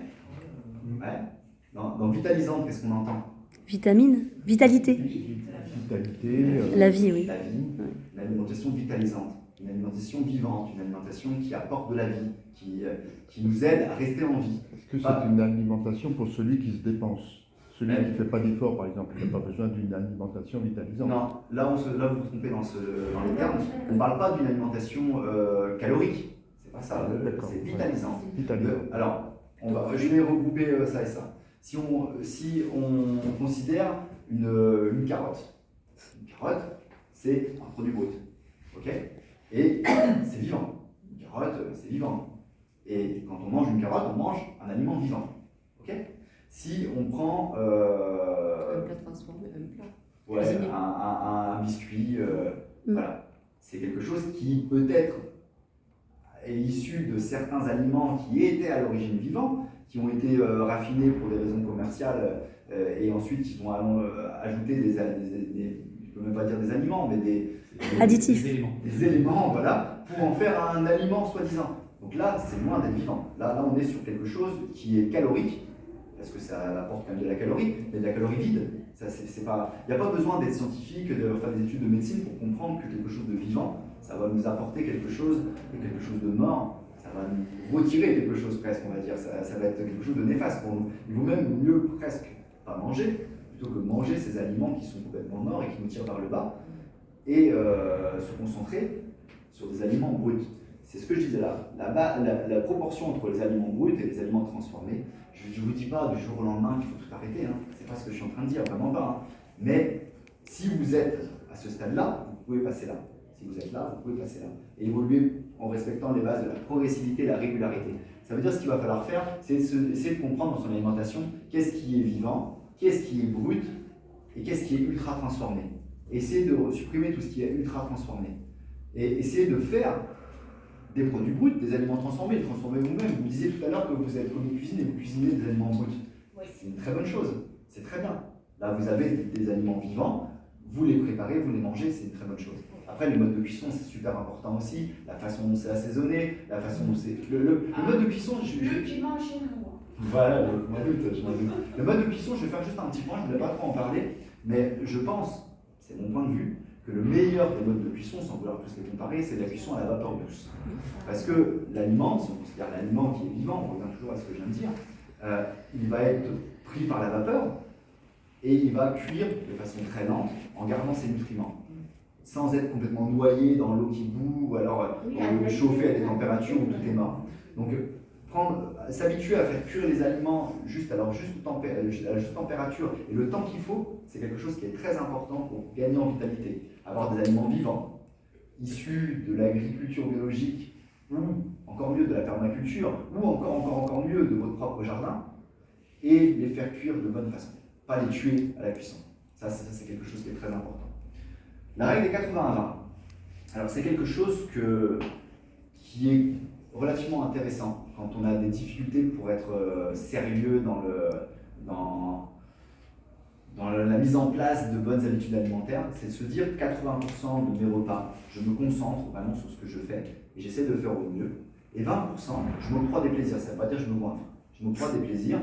Dans vitalisante, qu'est-ce qu'on entend?
Vitamine. Vitalité.
Vitalité.
La vie, oui.
La vie. Une alimentation vitalisante. Une alimentation vivante. Une alimentation qui apporte de la vie. Qui nous aide à rester en vie.
Est-ce que c'est une alimentation pour celui qui se dépense Celui qui ne fait pas d'effort, par exemple, il n'a pas besoin d'une alimentation vitalisante.
Non, là vous vous trompez dans les termes. On ne parle pas d'une alimentation calorique. C'est pas ça.
D'accord.
C'est vitalisant.
Vitalisant.
Alors, je vais regrouper ça et ça. Si on considère une carotte, c'est un produit brut. Ok. Et c'est vivant. Une carotte, c'est vivant. Et quand on mange une carotte, on mange un aliment vivant. Ok. Si on prend
Un plat transformé, un plat.
ouais, un biscuit, voilà, c'est quelque chose qui peut-être est issu de certains aliments qui étaient à l'origine vivants, qui ont été raffinés pour des raisons commerciales et ensuite ils vont ajouter je peux même pas dire des aliments, mais des
Additifs.
des éléments, voilà, pour en faire un aliment soi-disant. Donc là, c'est loin d'être vivant. Là, on est sur quelque chose qui est calorique, parce que ça apporte quand même de la calorie, mais de la calorie vide. Il n'y a pas besoin d'être scientifique, de faire des études de médecine pour comprendre que quelque chose de vivant, ça va nous apporter quelque chose de mort, ça va nous retirer quelque chose presque, on va dire. Ça va être quelque chose de néfaste pour nous. Il vaut même mieux presque pas manger, plutôt que manger ces aliments qui sont complètement morts et qui nous tirent vers le bas, et se concentrer sur des aliments bruts. C'est ce que je disais là. La proportion entre les aliments bruts et les aliments transformés, je ne vous dis pas du jour au lendemain qu'il faut tout arrêter, hein. C'est pas ce que je suis en train de dire, vraiment pas. Hein. Mais si vous êtes à ce stade-là, vous pouvez passer là. Si vous êtes là, vous pouvez passer là. Et évoluer en respectant les bases de la progressivité et la régularité. Ça veut dire ce qu'il va falloir faire, c'est essayer de comprendre dans son alimentation qu'est-ce qui est vivant, qu'est-ce qui est brut et qu'est-ce qui est ultra transformé. Essayer de supprimer tout ce qui est ultra transformé. Et essayer de faire des produits bruts, des aliments transformés vous-même. Vous disiez tout à l'heure que vous êtes commis cuisine et vous cuisinez des aliments bruts.
Oui.
C'est une très bonne chose, c'est très bien. Là, vous avez des aliments vivants, vous les préparez, vous les mangez, c'est une très bonne chose. Après, le mode de cuisson, c'est super important aussi, la façon dont c'est assaisonné, la façon dont c'est... Le mode de cuisson...
Le piment chez nous.
Voilà, je m'en doute. Le mode de cuisson, je vais faire juste un petit point, je ne voulais pas trop en parler, mais je pense, c'est mon point de vue, que le meilleur des modes de cuisson, sans vouloir tous les comparer, c'est la cuisson à la vapeur douce. Parce que l'aliment, si on considère l'aliment qui est vivant, on revient toujours à ce que je viens de dire, il va être pris par la vapeur et il va cuire de façon très lente en gardant ses nutriments, sans être complètement noyé dans l'eau qui bout ou alors chauffé à des températures où tout est mort. Donc s'habituer à faire cuire les aliments à la juste température et le temps qu'il faut, c'est quelque chose qui est très important pour gagner en vitalité. Avoir des aliments vivants, issus de l'agriculture biologique, ou encore mieux de la permaculture, ou encore mieux de votre propre jardin, et les faire cuire de bonne façon, pas les tuer à la cuisson. Ça c'est quelque chose qui est très important. La règle des 80-20, alors c'est quelque chose qui est relativement intéressant quand on a des difficultés pour être sérieux dans la mise en place de bonnes habitudes alimentaires, c'est de se dire 80% de mes repas, je me concentre vraiment sur ce que je fais et j'essaie de le faire au mieux. Et 20%, je m'octroie des plaisirs, ça ne veut pas dire que je me goinfre, je m'octroie des plaisirs.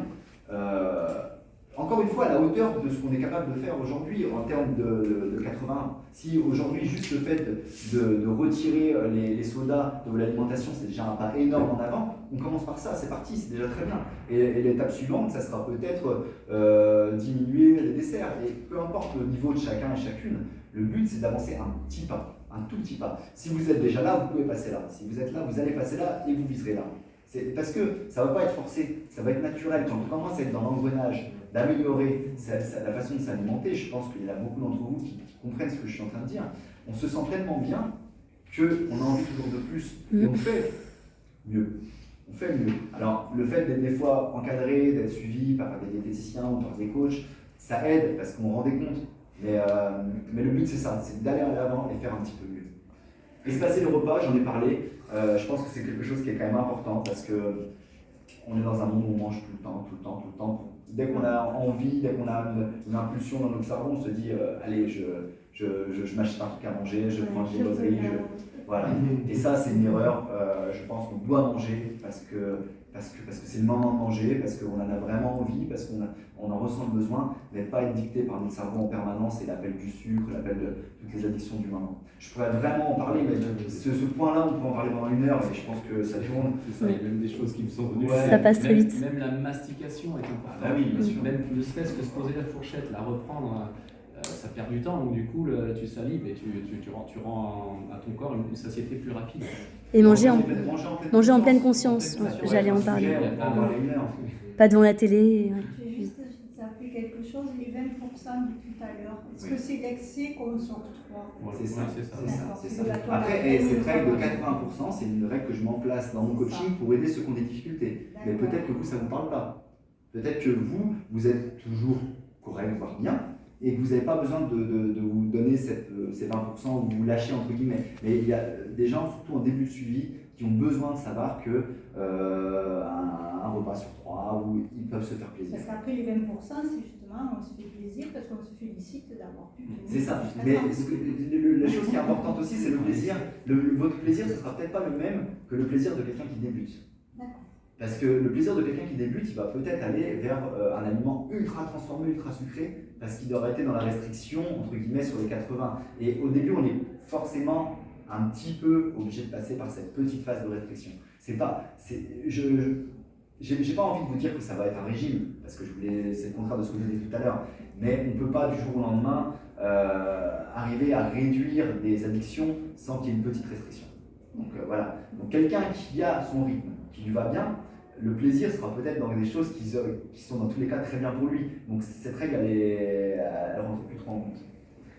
Encore une fois, à la hauteur de ce qu'on est capable de faire aujourd'hui en termes de 80. Si aujourd'hui, juste le fait de retirer les sodas de l'alimentation, c'est déjà un pas énorme en avant, on commence par ça, c'est parti, c'est déjà très bien. Et l'étape suivante, ça sera peut-être diminuer les desserts. Et peu importe le niveau de chacun et chacune, le but c'est d'avancer un petit pas, un tout petit pas. Si vous êtes déjà là, vous pouvez passer là. Si vous êtes là, vous allez passer là et vous viserez là. Parce que ça ne va pas être forcé, ça va être naturel. Quand on commence à être dans l'engrenage, d'améliorer la façon de s'alimenter, je pense qu'il y a beaucoup d'entre vous qui comprennent ce que je suis en train de dire, on se sent tellement bien qu'on a envie toujours de plus. Et on fait mieux. On fait mieux. Alors, le fait d'être des fois encadré, d'être suivi par des diététiciens ou par des coachs, ça aide parce qu'on rend des comptes. Mais le but, c'est ça, c'est d'aller à l'avant et faire un petit peu mieux. Espacer le repas, j'en ai parlé. Je pense que c'est quelque chose qui est quand même important parce que on est dans un monde où on mange tout le temps. Dès qu'on a envie, dès qu'on a une impulsion dans notre cerveau, on se dit allez, je m'achète un truc à manger, je prends des loteries, Voilà. Et ça, c'est une erreur. Je pense qu'on doit manger parce que c'est le moment de manger, parce qu'on en a vraiment envie, parce qu'on en ressent le besoin, mais pas être dicté par notre cerveau en permanence et l'appel du sucre, l'appel de toutes les addictions du moment. Je pourrais vraiment en parler, mais ce point-là, on peut en parler pendant 1 heure et je pense que ça tourne.
C'est ça, il y a même des choses qui me sont venues.
Ça passe très vite.
Même la mastication est importante.
Ah oui, bien sûr.
Même ne serait-ce que se poser la fourchette, la reprendre, ça perd du temps. Donc du coup, tu salives et tu rends à ton corps une satiété plus rapide.
Et manger en pleine conscience. Ouais, j'allais en parler.
On peut en parler 1 heure.
Pas devant la télé. Ouais.
J'ai juste appris quelque chose, les 20% de tout à l'heure. Est-ce que c'est l'excès qu'on s'octroie?
Voilà.
C'est ça,
Ouais,
c'est ça.
D'accord.
Après, cette règle de 80%, c'est une règle que je mets en place dans mon coaching pour aider ceux qui ont des difficultés. Mais peut-être que vous, ça ne vous parle pas. Peut-être que vous êtes toujours correct, voire bien, et que vous n'avez pas besoin de vous donner ces 20% ou vous lâcher entre guillemets. Mais il y a des gens, surtout en début de suivi, qui ont besoin de savoir que un repas sur 3, où ils peuvent se faire plaisir.
Parce qu'après les 20%, c'est justement, on se fait plaisir parce qu'on se félicite d'avoir pu tenir.
C'est ça. Mais la chose qui est importante aussi, c'est le plaisir. Votre plaisir, ce ne sera peut-être pas le même que le plaisir de quelqu'un qui débute.
D'accord.
Parce que le plaisir de quelqu'un qui débute, il va peut-être aller vers un aliment ultra transformé, ultra sucré, parce qu'il aurait été dans la restriction, entre guillemets, sur les 80. Et au début, on est forcément un petit peu obligé de passer par cette petite phase de restriction. J'ai pas envie de vous dire que ça va être un régime, parce que c'est le contraire de ce que je vous ai dit tout à l'heure, mais on ne peut pas du jour au lendemain arriver à réduire des addictions sans qu'il y ait une petite restriction. Donc voilà. Donc quelqu'un qui a son rythme, qui lui va bien, le plaisir sera peut-être dans des choses qui sont dans tous les cas très bien pour lui. Donc cette règle, elle rentre plus trop en compte.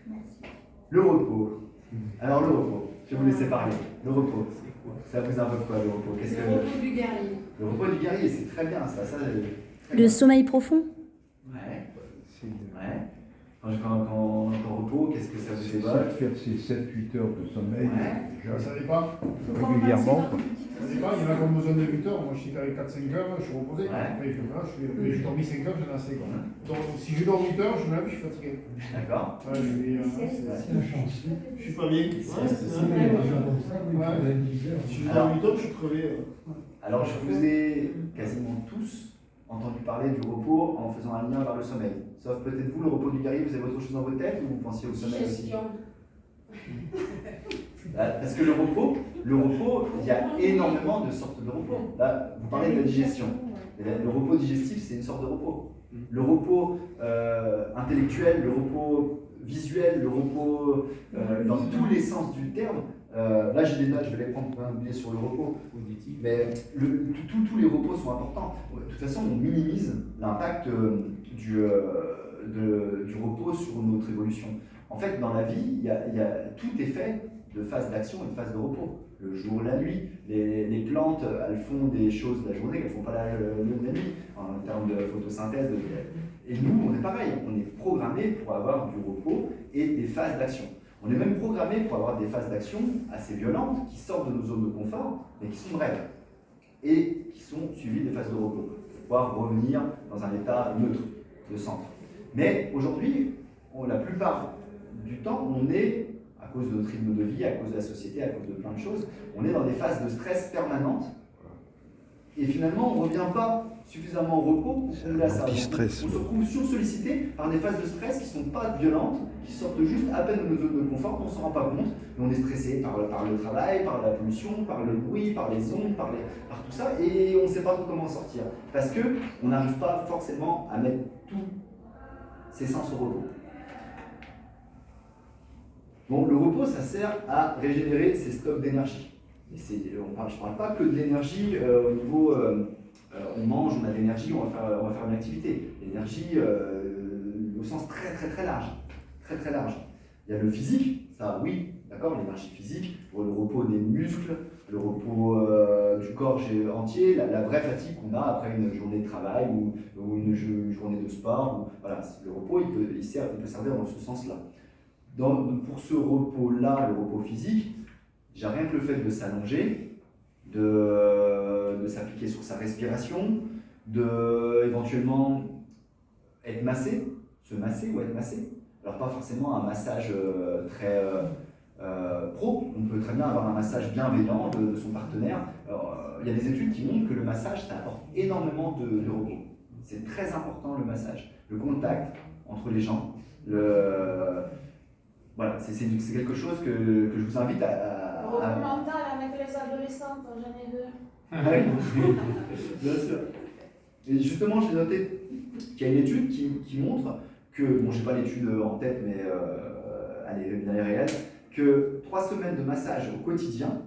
Merci.
Le repos. Alors le repos, je vais vous laisser parler. Le repos, c'est quoi? Ça vous invoque quoi le repos?
Le repos du guerrier.
Le repos du guerrier, c'est très bien ça.
Le sommeil profond.
Ouais. Quand on repos, qu'est-ce que ça vous évoque?
Faire ces 7-8 heures de sommeil,
Ouais.
Ça dépend.
régulièrement.
Ça dépend, il y en a qui ont besoin de 8 heures. Moi, je suis qu'avec 4-5 heures, je suis reposé.
Ouais.
Après, j'ai dormi 5 heures, j'en ai assez. Donc, si je dors 8 heures, je me lève, je suis fatigué.
D'accord.
Ouais,
C'est la chance.
je suis pas bien. Si je dors 8 heures, je suis crevé.
Alors je vous ai quasiment tous entendu parler du repos en faisant un lien vers le sommeil. Sauf peut-être vous, le repos du guerrier, vous avez autre chose dans votre tête ou vous pensiez au sommeil aussi? Parce que le repos, il y a énormément de sortes de repos. Là, vous parlez de la digestion. Le repos digestif, c'est une sorte de repos. Le repos intellectuel, le repos visuel, le repos dans tous les sens du terme. Là, j'ai des notes, je vais les prendre pour pas oublier sur le repos. Mais tous les repos sont importants. De toute façon, on minimise l'impact du repos sur notre évolution. En fait, dans la vie, tout est fait de phases d'action et de phases de repos. Le jour, la nuit, les plantes, elles font des choses la journée qu'elles ne font pas la nuit, en termes de photosynthèse. Et nous, on est pareil, on est programmé pour avoir du repos et des phases d'action. On est même programmé pour avoir des phases d'action assez violentes qui sortent de nos zones de confort, mais qui sont brèves et qui sont suivies des phases de repos pour pouvoir revenir dans un état neutre, de centre. Mais aujourd'hui, la plupart du temps, on est, à cause de notre rythme de vie, à cause de la société, à cause de plein de choses, on est dans des phases de stress permanentes et finalement, on ne revient pas suffisamment au repos pour combler à ça. On se retrouve sursollicité par des phases de stress qui ne sont pas violentes, qui sortent juste à peine de nos zones de confort, on ne s'en rend pas compte, mais on est stressé par le travail, par la pollution, par le bruit, par les ondes, par tout ça, et on ne sait pas trop comment en sortir. Parce qu'on n'arrive pas forcément à mettre tous ses sens au repos. Bon, le repos, ça sert à régénérer ses stocks d'énergie. Je ne parle pas que de l'énergie au niveau... on mange, on a de l'énergie, on va faire une activité. L'énergie au sens très très très large. Très très large. Il y a le physique, ça oui, d'accord, l'énergie physique, pour le repos des muscles, le repos du corps entier, la vraie fatigue qu'on a après une journée de travail ou une journée de sport. Voilà, le repos, il peut servir dans ce sens-là. Pour ce repos-là, le repos physique, j'ai rien que le fait de s'allonger, de s'appliquer sur sa respiration, éventuellement être massé, se masser ou être massé. Alors pas forcément un massage très pro, on peut très bien avoir un massage bienveillant de son partenaire. Il y a des études qui montrent que le massage, ça apporte énormément de repos. C'est très important le massage, le contact entre les gens. Voilà, c'est quelque chose que je vous invite à...
Le repos mental avec les adolescentes, j'en ai deux.
Ah oui, bien sûr. Et justement, j'ai noté qu'il y a une étude qui montre que, bon, je n'ai pas l'étude en tête, mais elle est réelle, que 3 semaines de massage au quotidien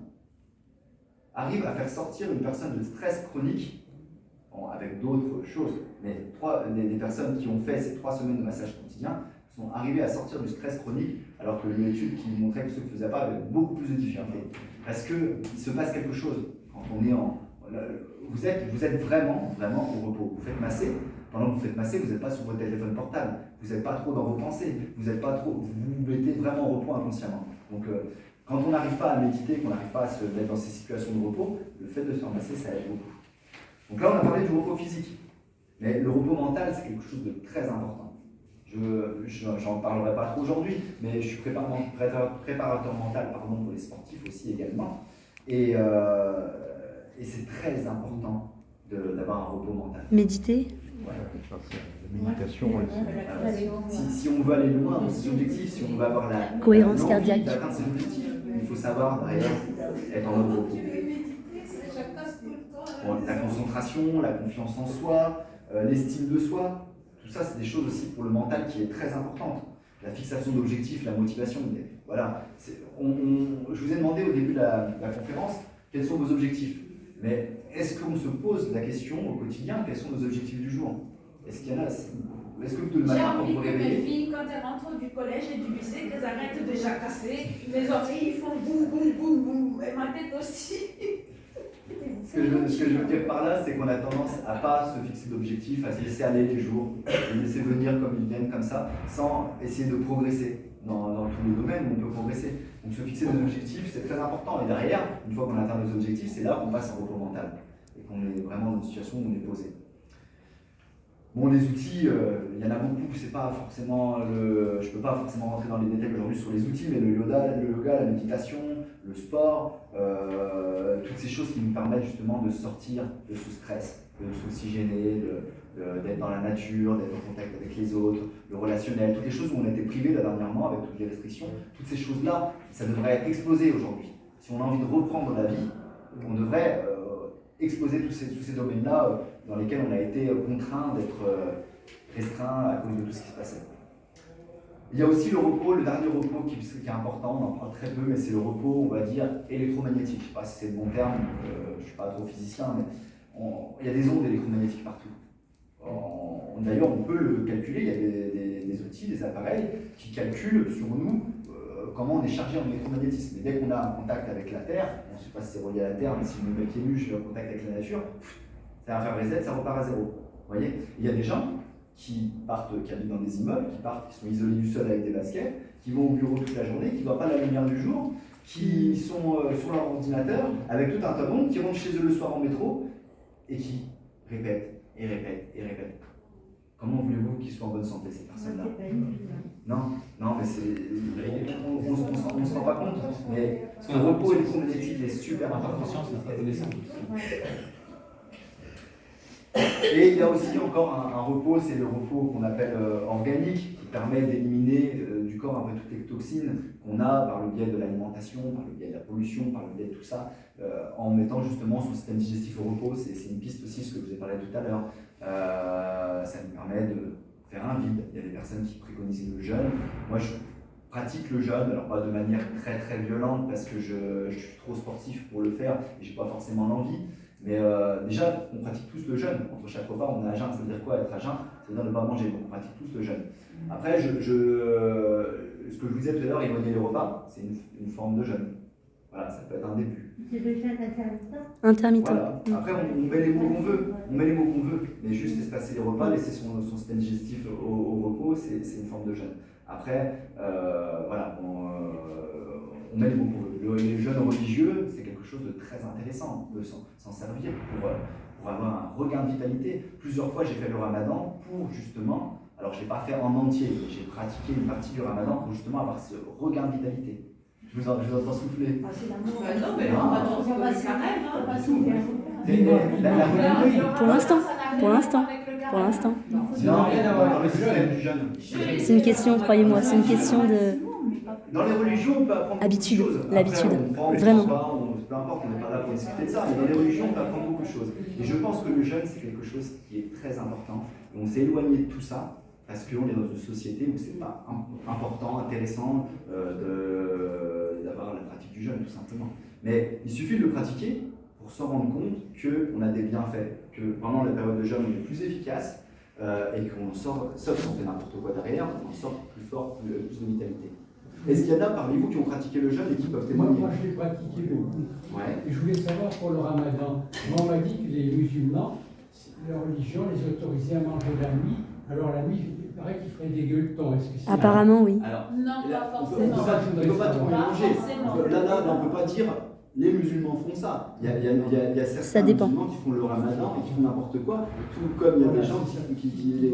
arrivent à faire sortir une personne de stress chronique, bon, avec d'autres choses, mais des personnes qui ont fait ces 3 semaines de massage quotidien sont arrivées à sortir du stress chronique, alors que l'étude qui montrait que ceux qui ne faisaient pas avaient beaucoup plus de difficultés. Parce qu'il se passe quelque chose quand on est en... Vous êtes vraiment au repos. Vous faites masser. Pendant que vous faites masser, vous n'êtes pas sur votre téléphone portable. Vous n'êtes pas trop dans vos pensées. Vous vous mettez vraiment au repos inconsciemment. Donc, quand on n'arrive pas à méditer, qu'on n'arrive pas à se mettre dans ces situations de repos, le fait de se faire masser, ça aide beaucoup. Donc là, on a parlé du repos physique. Mais le repos mental, c'est quelque chose de très important. J'en parlerai pas trop aujourd'hui, mais je suis préparateur mental pour les sportifs aussi également. Et c'est très important d'avoir un repos mental.
Méditer.
Ouais.
La méditation aussi.
Si on veut aller loin dans ses objectifs, si on veut avoir la
cohérence cardiaque,
d'atteindre ses objectifs, il faut savoir derrière être en mode repos. Bon, la concentration, la confiance en soi, l'estime de soi, tout ça c'est des choses aussi pour le mental qui est très importante. La fixation d'objectifs, la motivation, voilà. Je vous ai demandé au début de la conférence quels sont vos objectifs. Mais est-ce qu'on se pose la question au quotidien, quels sont nos objectifs du jour? Est-ce qu'il y en a? Est-ce que le matin, quand
J'ai
vous
envie que
réveillez...
mes filles, quand elles rentrent du collège et du lycée, qu'elles arrêtent de jacasser. Mes oreilles, ils font boum, boum, boum, boum. Et ma tête aussi.
Ce que je veux dire par là, c'est qu'on a tendance à ne pas se fixer d'objectifs, à se laisser aller les jours, à les laisser venir comme ils viennent, comme ça, sans essayer de progresser dans tous les domaines où on peut progresser. Donc se fixer des objectifs, c'est très important. Et derrière, une fois qu'on atteint nos objectifs, c'est là qu'on passe en repos mental et qu'on est vraiment dans une situation où on est posé. Bon, les outils, il y en a beaucoup, c'est pas forcément je ne peux pas forcément rentrer dans les détails aujourd'hui sur les outils, mais le yoga, la méditation, le sport, toutes ces choses qui nous permettent justement de sortir de ce stress, de s'oxygéner, d'être dans la nature, d'être en contact avec les autres, le relationnel, toutes les choses où on a été privé là dernièrement avec toutes les restrictions, toutes ces choses-là, ça devrait exploser aujourd'hui. Si on a envie de reprendre la vie, on devrait exposer tous ces domaines-là dans lesquels on a été contraint d'être restreint à cause de tout ce qui se passait. Il y a aussi le repos, le dernier repos qui est important, on en parle très peu, mais c'est le repos, on va dire, électromagnétique. Je ne sais pas si c'est le bon terme, je ne suis pas trop physicien, mais il y a des ondes électromagnétiques partout. D'ailleurs, on peut le calculer, il y a des outils, des appareils qui calculent sur nous comment on est chargé en électromagnétisme. Et dès qu'on a un contact avec la Terre, je ne sais pas si c'est relié à la Terre, mais si je me mets pieds nus, je suis en contact avec la nature, ça va faire reset, ça repart à zéro. Vous voyez, il y a des gens qui habitent dans des immeubles, qui sont isolés du sol avec des baskets, qui vont au bureau toute la journée, qui ne voient pas la lumière du jour, qui sont sur leur ordinateur avec tout un tas d'ondes, qui rentrent chez eux le soir en métro et qui répètent et répètent et répètent. Comment voulez-vous qu'ils soient en bonne santé, ces personnes-là? Non, mais c'est... On ne se rend pas compte, mais ce repos électromagnétique est super important.
Conscience, notre connaissance.
Et il y a aussi encore un repos, c'est le repos qu'on appelle organique, qui permet d'éliminer du corps un peu toutes les toxines qu'on a par le biais de l'alimentation, par le biais de la pollution, par le biais de tout ça, en mettant justement son système digestif au repos. C'est une piste aussi, ce que je vous ai parlé tout à l'heure. Ça nous permet de faire un vide. Il y a des personnes qui préconisent le jeûne. Moi, je pratique le jeûne, alors pas de manière très très violente parce que je suis trop sportif pour le faire et j'ai pas forcément l'envie. Mais déjà, on pratique tous le jeûne. Entre chaque repas, on est à jeun. Ça veut dire quoi être à jeun? Ça veut dire ne pas manger. Donc on pratique tous le jeûne. Après, ce que je vous disais tout à l'heure, éloigner les repas, c'est une forme de jeûne. Voilà, ça peut être un début.
C'est le jeûne intermittent.
Voilà. Après, on met les mots qu'on veut. On met les mots qu'on veut. Mais juste espacer les repas, laisser son système digestif au repos, c'est une forme de jeûne. Après, voilà, on met les mots qu'on veut. Le jeûne religieux, c'est quelque chose de très intéressant. On peut s'en servir pour avoir un regain de vitalité. Plusieurs fois, j'ai fait le ramadan pour justement, alors je ne l'ai pas fait en entier, mais j'ai pratiqué une partie du ramadan pour justement avoir ce regain de vitalité. Je vous entends souffler.
Ah, c'est l'amour.
Bah non, mais
Non.
on va trouver quand même,
Faut
hein.
pas s'ouvrir.
Pour l'instant. Pour l'instant. Pour l'instant.
Non, dans le système du jeune.
C'est une question, croyez-moi, c'est une question de
Dans les religions, on peut apprendre
habitude,
beaucoup de choses. Après,
l'habitude,
on prend, on
vraiment.
prend pas, peu importe, on n'est pas là pour discuter de ça, mais dans les religions, on peut apprendre beaucoup de choses. Et je pense que le jeûne, c'est quelque chose qui est très important. Et on s'est éloigné de tout ça parce qu'on est dans une société où c'est pas important, intéressant d'avoir la pratique du jeûne, tout simplement. Mais il suffit de le pratiquer pour se rendre compte qu'on a des bienfaits, que pendant la période de jeûne, on est plus efficace et qu'on sort, sauf si on fait n'importe quoi derrière, on en sort plus fort, plus de vitalité. Est-ce qu'il y en a parmi vous qui ont pratiqué le jeûne et qui peuvent témoigner?
Moi, je l'ai pratiqué beaucoup.
Ouais.
Et je voulais savoir pour le ramadan. Moi, on m'a dit que les musulmans, leur religion les autorisait à manger la nuit. Alors la nuit, il paraît qu'ils feraient des gueuletons. Est-ce que c'est
Apparemment, oui.
Alors,
Non,
là,
pas
on
forcément.
ne peut pas tout mélanger.
forcément.
Là, on ne peut pas dire les musulmans font ça. Il y a
Ça
certains
dépend.
musulmans qui font le ramadan et qui font n'importe quoi, tout comme il y a des gens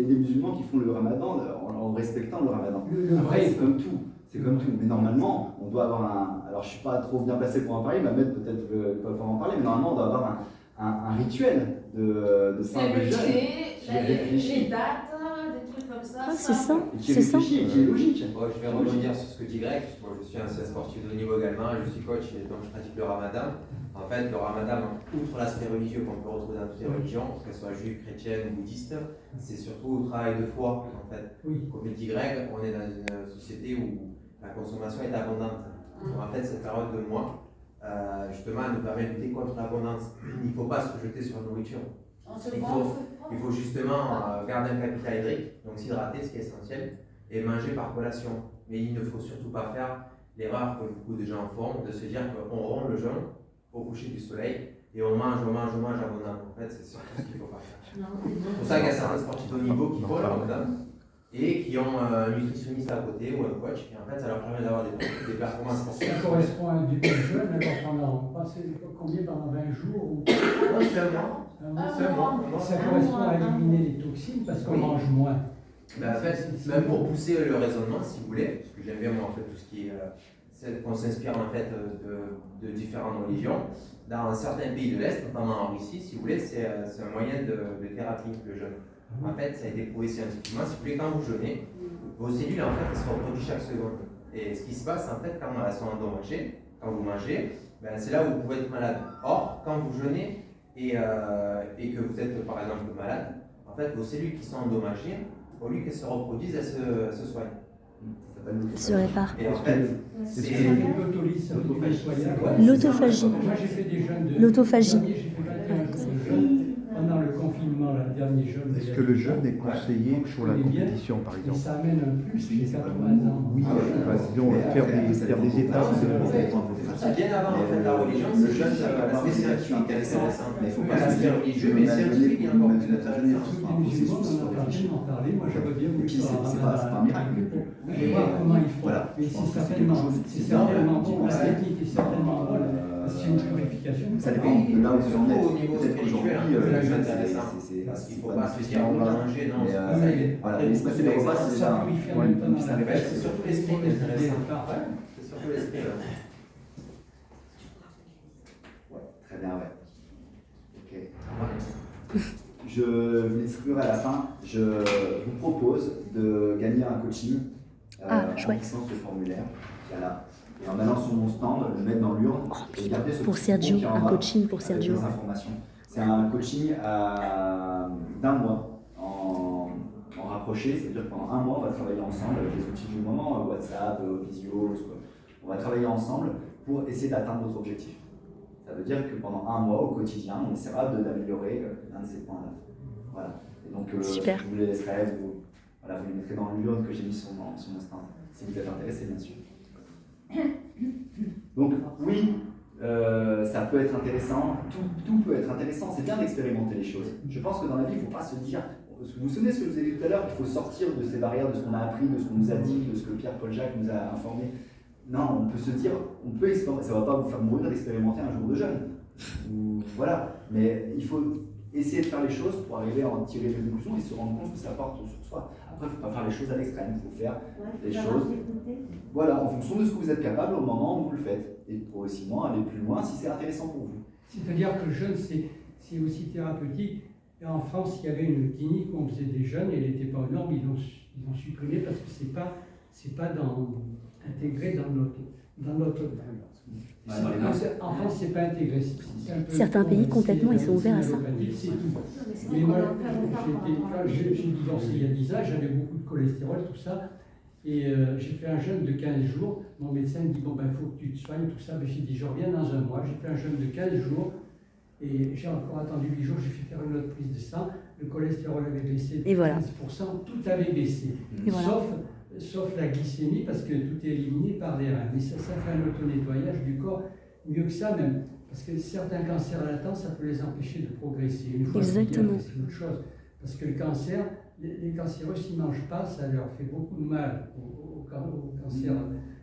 les musulmans qui font le ramadan en respectant le ramadan. Après, c'est comme tout. C'est comme tout. Mais normalement, on doit avoir un. Alors, je ne suis pas trop bien placé pour en parler, mais Ahmed peut-être peut pas en parler, mais normalement, on doit avoir un rituel de
C'est
fin de
le
jeûne.
thé, les dates, des trucs comme ça.
Ah, c'est ça,
Et qui
c'est ça.
réfléchit et qui est logique.
Moi, je vais rebondir sur ce que dit Greg. Moi, je suis ancien sportif de haut niveau également. Je suis coach et donc je pratique le ramadan. En fait, le ramadan, outre l'aspect religieux qu'on peut retrouver dans toutes les religions, qu'elles soient juives, chrétiennes ou bouddhistes, c'est surtout le travail de foi. En fait, comme le dit Greg, on est dans une société où la consommation est abondante. Donc, en fait, cette période de mois, justement, nous permet de lutter contre l'abondance. Il ne faut pas se jeter sur la nourriture. Il faut justement garder un capital hydrique, donc s'hydrater, ce qui est essentiel, et manger par collation. Mais il ne faut surtout pas faire l'erreur que beaucoup de gens font, de se dire qu'on rompt le jeûne au coucher du soleil et on mange abondamment. En fait, c'est surtout ce qu'il ne faut pas faire. C'est pour ça qu'il y a certains sportifs de haut niveau qui font le ramadan et qui ont un nutritionniste à côté ou un coach, et en fait, ça leur permet d'avoir des performances sportives.
Ça correspond à un début de jeûne, alors pendant 20 jours ou...
C'est un mois.
Ça correspond à éliminer les toxines parce qu'on mange moins.
Ben, en fait, même pour pousser le raisonnement, si vous voulez, parce que j'aime bien moi en fait tout ce qui est, qu'on s'inspire en fait de différentes religions. Dans certains pays de l'Est, notamment en Russie, si vous voulez, c'est un moyen de thérapie, le jeûne. En fait, ça a été prouvé scientifiquement. Si vous voulez, quand vous jeûnez, vos cellules en fait elles se reproduisent chaque seconde. Et ce qui se passe en fait quand elles sont endommagées, quand vous mangez, ben, c'est là où vous pouvez être malade. Or, quand vous jeûnez et que vous êtes par exemple malade, en fait, vos cellules qui sont endommagées, au lieu qu'elles se reproduisent, elles se soignent.
Se répare.
Et en fait,
c'est l'autolyse,
l'autophagie.
Moi, j'ai fait des jeûnes de.
L'autophagie.
J'ai fait 21 jours de jeûne pendant le confinement, le dernier jeûne.
Est-ce que le jeûne est conseillé pour la compétition, par
Et
exemple?
ça amène un plus de 80 ans.
Oui, disons, faire des étapes.
Bien avant en fait, la religion, le jeûne, l'aspect scientifique est intéressant. Il ne faut pas l'aspect religieux, mais scientifique, il y a encore plus d'intéressant.
Moi, j'aurais bien voulu
C'est pas un miracle.
Mais voir comment ils font.
Voilà.
Mais c'est certainement bon, la technique est certainement bonne. C'est une purification.
Ça dépend de là où vous en
Surtout au
êtes.
niveau
Peut-être qu'aujourd'hui,
spirituel, c'est intéressant. Parce qu'il ne faut pas se dire on va manger, non.
Voilà, l'espace de repas, c'est ça.
C'est surtout l'esprit qui est intéressant. C'est surtout l'esprit.
Ouais, très bien, ouais. Ok. Je vais l'exclure à la fin. Je vous propose de gagner un coaching en remplissant ce formulaire qui est là. Et en allant sur mon stand, le mettre dans l'urne et garder ce
pour Sergio, un coaching pour Sergio.
Des informations. C'est un coaching d'un mois en rapproché, c'est-à-dire que pendant un mois, on va travailler ensemble avec les outils du moment, WhatsApp, Visio, on va travailler ensemble pour essayer d'atteindre votre objectif. Ça veut dire que pendant un mois, au quotidien, on essaiera d'améliorer l'un de ces points-là. Voilà. Et donc,
super.
Je vous les laisserai, vous les mettrez dans l'urne que j'ai mis sur mon stand, si vous êtes intéressé, bien sûr. Donc, oui, ça peut être intéressant, tout peut être intéressant, c'est bien d'expérimenter les choses. Je pense que dans la vie, il ne faut pas se dire, vous vous souvenez de ce que je vous ai dit tout à l'heure, il faut sortir de ces barrières, de ce qu'on a appris, de ce qu'on nous a dit, de ce que Pierre-Paul Jacques nous a informé. Non, on peut se dire, on peut expérimenter, ça ne va pas vous faire mourir d'expérimenter un jour de jeûne. Voilà, mais il faut essayer de faire les choses pour arriver à en tirer des conclusions et se rendre compte que ça porte sur soi. Après, il ne faut pas faire les choses à l'extrême, il faut faire les choses voilà, en fonction de ce que vous êtes capable au moment où vous le faites. Et progressivement aller plus loin si c'est intéressant pour vous.
C'est-à-dire que le jeûne, c'est aussi thérapeutique. Et en France, il y avait une clinique où on faisait des jeûnes et elle n'était pas aux normes, ils l'ont supprimé parce que c'est pas intégré dans notre en France, c'est pas intégré.
Certains pays, complètement, ils sont ouverts à ça.
C'est tout. Mais moi, quand j'ai divorcé il y a 10 ans, j'avais beaucoup de cholestérol, tout ça. Et j'ai fait un jeûne de 15 jours. Mon médecin me dit, bon, ben, il faut que tu te soignes, tout ça. Ben, j'ai dit, je reviens dans un mois. J'ai fait un jeûne de 15 jours. Et j'ai encore attendu 8 jours. J'ai fait faire une autre prise de sang. Le cholestérol avait baissé de 15%. Tout avait baissé. Sauf la glycémie, parce que tout est éliminé par les reins. Mais ça fait un auto-nettoyage du corps. Mieux que ça, même. Parce que certains cancers latents, ça peut les empêcher de progresser. Une fois
Exactement.
c'est autre chose. Parce que le cancer, les cancéreux, s'ils ne mangent pas, ça leur fait beaucoup de mal au cancer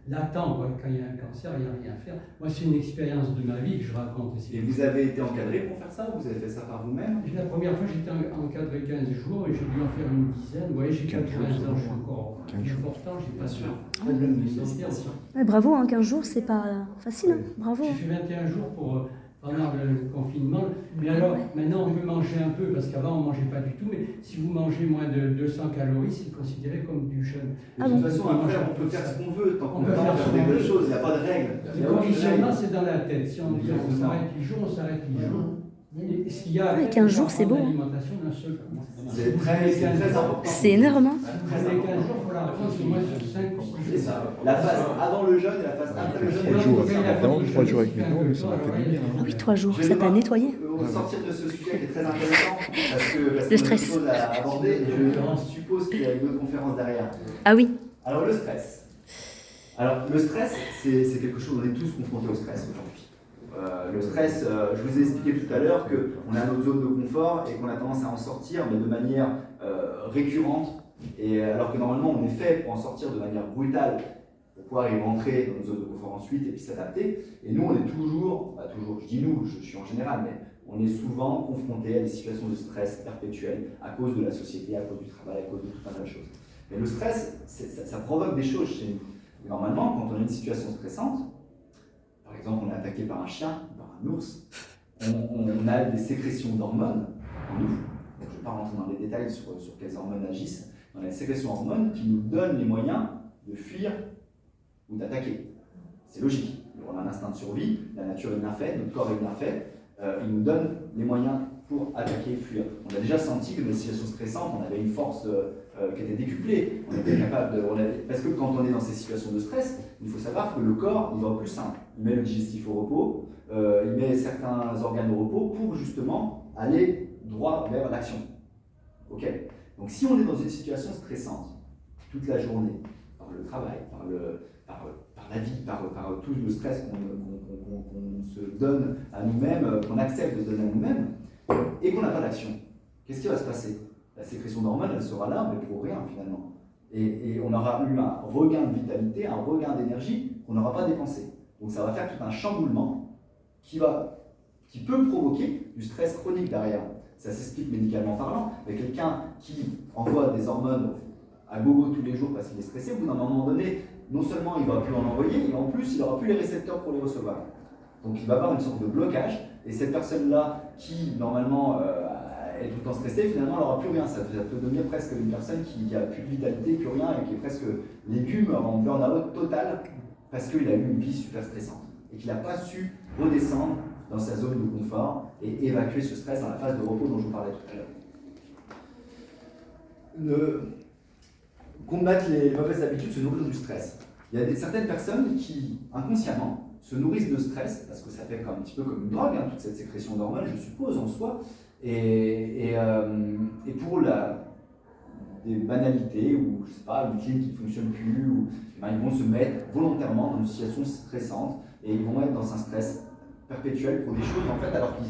latent. Quoi. Quand il y a un cancer, il n'y a rien à faire. Moi, c'est une expérience de ma vie que je raconte.
Et vous avez été encadré pour faire ça ou vous avez fait ça par vous-même?
La première fois, j'étais encadré 15 jours et j'ai dû en faire une dizaine. Vous voyez, j'ai 80 ans, je suis encore important, j'ai pas sûr. Problème de santé aussi.
Ouais, bravo, hein, 15 jours, c'est pas facile. Hein. Bravo.
J'ai fait 21 jours pendant le confinement. Mais alors, maintenant, on peut manger un peu, parce qu'avant, on ne mangeait pas du tout. Mais si vous mangez moins de 200 calories, c'est considéré comme du jeûne.
De toute façon, après, on peut faire ce qu'on veut tant qu'on peut faire des bonnes choses. Il n'y a pas de règles.
Le conditionnement, c'est dans la tête. Si on dit on s'arrête 8 jours, on s'arrête 8 jours. Et s'il y a
15 jours, c'est beau.
L'alimentation d'un seul coup.
C'est très important.
C'est énorme. Hein.
Les 15 jours, il faut la reprendre sur moins de 5 ou 6 jours.
C'est ça. La phase avant le jeûne et la phase après le jeûne.
3 jours, avant 3 jours avec mes dents, mais ça m'a fait du bien.
Ah oui, 3 jours, ça t'a nettoyé.
Au sortir de ce sujet qui est très intéressant, parce que
le
a des
stress.
choses à aborder, et je suppose qu'il y a une autre conférence derrière.
Ah oui.
Alors le stress. Alors le stress, c'est quelque chose, on est tous confrontés au stress aujourd'hui. Le stress, je vous ai expliqué tout à l'heure qu'on a notre zone de confort et qu'on a tendance à en sortir, mais de manière récurrente. Et alors que normalement, on est fait pour en sortir de manière brutale, pour pouvoir y rentrer dans notre zone de confort ensuite et puis s'adapter. Et nous, on est toujours, je dis nous, je suis en général, mais on est souvent confronté à des situations de stress perpétuelles à cause de la société, à cause du travail, à cause de tout un tas de choses. Mais le stress, ça provoque des choses chez nous. Normalement, quand on a une situation stressante, par exemple, on est attaqué par un chien, par un ours, on a des sécrétions d'hormones en nous. Donc, je ne vais pas rentrer dans les détails sur quelles hormones agissent. On a des sécrétions d'hormones qui nous donnent les moyens de fuir ou d'attaquer. C'est logique. On a un instinct de survie, la nature est bien faite, notre corps est bien fait. Il nous donne les moyens pour attaquer et fuir. On a déjà senti que dans des situations stressantes, on avait une force qui était décuplée. On était capable parce que quand on est dans ces situations de stress, il faut savoir que le corps, il va au plus simple. Il met le digestif au repos, il met certains organes au repos pour justement aller droit vers l'action. Ok. Donc si on est dans une situation stressante toute la journée, par le travail, par la vie, par tout le stress qu'on se donne à nous-mêmes, qu'on accepte de se donner à nous-mêmes, et qu'on n'a pas d'action, qu'est-ce qui va se passer? La sécrétion d'hormones, elle sera là, mais pour rien finalement. Et on aura eu un regain de vitalité, un regain d'énergie qu'on n'aura pas dépensé. Donc ça va faire tout un chamboulement qui peut provoquer du stress chronique derrière. Ça s'explique médicalement parlant, mais quelqu'un qui envoie des hormones à gogo tous les jours parce qu'il est stressé, au bout d'un moment donné, non seulement il ne va plus en envoyer, mais en plus il n'aura plus les récepteurs pour les recevoir. Donc il va avoir une sorte de blocage, et cette personne-là qui normalement est tout le temps stressée, finalement elle n'aura plus rien. Ça peut devenir presque une personne qui n'a plus de vitalité, plus rien, et qui est presque légume en burn-out total, parce qu'il a eu une vie super stressante, et qu'il n'a pas su redescendre dans sa zone de confort et évacuer ce stress dans la phase de repos dont je vous parlais tout à l'heure. Combattre les mauvaises habitudes, se nourrir du stress. Il y a certaines personnes qui, inconsciemment, se nourrissent de stress, parce que ça fait un petit peu comme une drogue, toute cette sécrétion d'hormones, je suppose, en soi, et pour des banalités, ou je sais pas, une clim qui ne fonctionne plus, ils vont se mettre volontairement dans une situation stressante, et ils vont être dans un stress perpétuel pour des choses, en fait, alors qu'il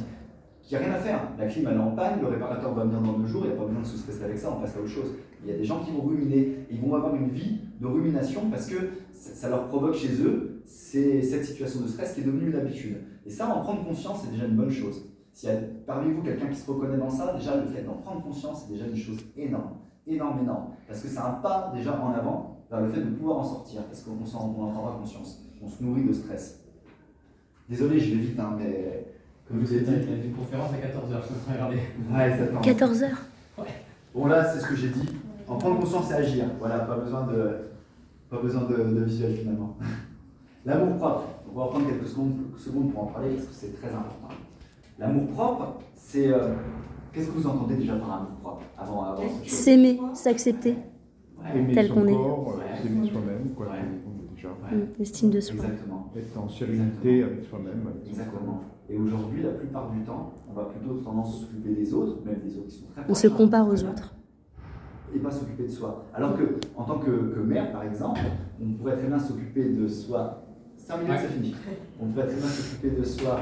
n'y a rien à faire. La clim, elle est en panne, le réparateur va venir dans 2 jours, il n'y a pas besoin de se stresser avec ça, on passe à autre chose. Il y a des gens qui vont ruminer, ils vont avoir une vie de rumination parce que ça leur provoque chez eux cette situation de stress qui est devenue une habitude. Et ça, en prendre conscience, c'est déjà une bonne chose. S'il y a parmi vous quelqu'un qui se reconnaît dans ça, déjà le fait d'en prendre conscience, c'est déjà une chose énorme, énorme. Parce que c'est un pas déjà en avant vers le fait de pouvoir en sortir, parce qu'on en prendra conscience. On se nourrit de stress. Désolé, je vais vite, hein, mais comme vous avez dit...
Il y a une conférence à 14h, je peux regarder.
Ouais, exactement.
14h.
Ouais.
Bon là, c'est ce que j'ai dit. En prendre conscience et agir. Voilà, pas besoin de visuel finalement. L'amour propre. On va reprendre quelques secondes pour en parler parce que c'est très important. L'amour propre, c'est... qu'est-ce que vous entendez déjà par amour propre avant
S'aimer, s'accepter.
Aimer
tel
son
qu'on est.
corps, s'aimer soi-même, quoi.
Ouais.
On est déjà.
L'estime de soi.
Exactement.
Être en sérénité avec soi-même. Avec son
Exactement.
corps.
Et aujourd'hui, la plupart du temps, on va plutôt tendance à s'occuper des autres, même des autres qui sont très
On
proches,
se compare aux autres.
et pas s'occuper de soi. Alors que, en tant que mère, par exemple, on pourrait très bien s'occuper de soi. 5 minutes, c'est fini. On pourrait très bien s'occuper de soi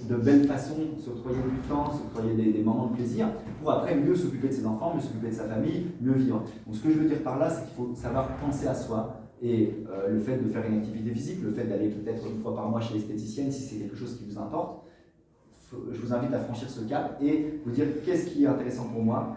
de belle façon, s'octroyer du temps, s'octroyer des moments de plaisir, pour après mieux s'occuper de ses enfants, mieux s'occuper de sa famille, mieux vivre. Donc ce que je veux dire par là, c'est qu'il faut savoir penser à soi. Et le fait de faire une activité physique, le fait d'aller peut-être une fois par mois chez l'esthéticienne, si c'est quelque chose qui vous importe, je vous invite à franchir ce cap et vous dire qu'est-ce qui est intéressant pour moi,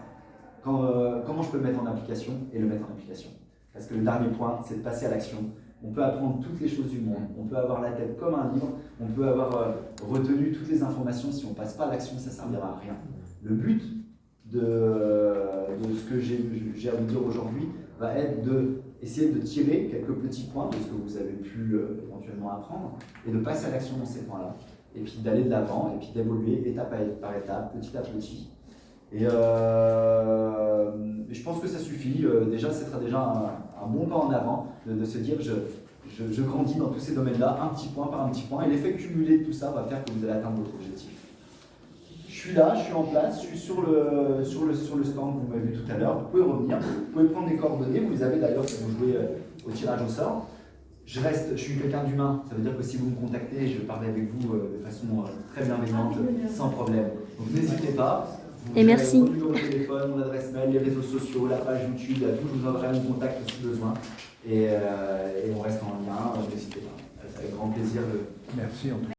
comment je peux le mettre en application et le mettre en application. Parce que le dernier point, c'est de passer à l'action. On peut apprendre toutes les choses du monde, on peut avoir la tête comme un livre, on peut avoir retenu toutes les informations, si on ne passe pas à l'action, ça ne servira à rien. Le but de ce que j'ai à vous dire aujourd'hui va être d'essayer de tirer quelques petits points de ce que vous avez pu éventuellement apprendre et de passer à l'action dans ces points-là. Et puis d'aller de l'avant, et puis d'évoluer étape par étape, petit à petit. Et je pense que ça suffit. Déjà, ce sera déjà un bon pas en avant de se dire je grandis dans tous ces domaines-là, un petit point par un petit point, et l'effet cumulé de tout ça va faire que vous allez atteindre votre objectif. Je suis là, je suis en place, je suis sur le stand que vous m'avez vu tout à l'heure. Vous pouvez revenir, vous pouvez prendre des coordonnées, vous les avez d'ailleurs si vous jouez au tirage au sort. Je suis quelqu'un d'humain, ça veut dire que si vous me contactez, je vais parler avec vous de façon très bienveillante, sans problème. Donc n'hésitez pas.
Et merci.
Mon numéro de téléphone, mon adresse mail, les réseaux sociaux, la page YouTube, il y a tout, je vous enverrai mon contact si besoin. Et on reste en lien, n'hésitez pas. C'est avec grand plaisir.
Merci en tout cas.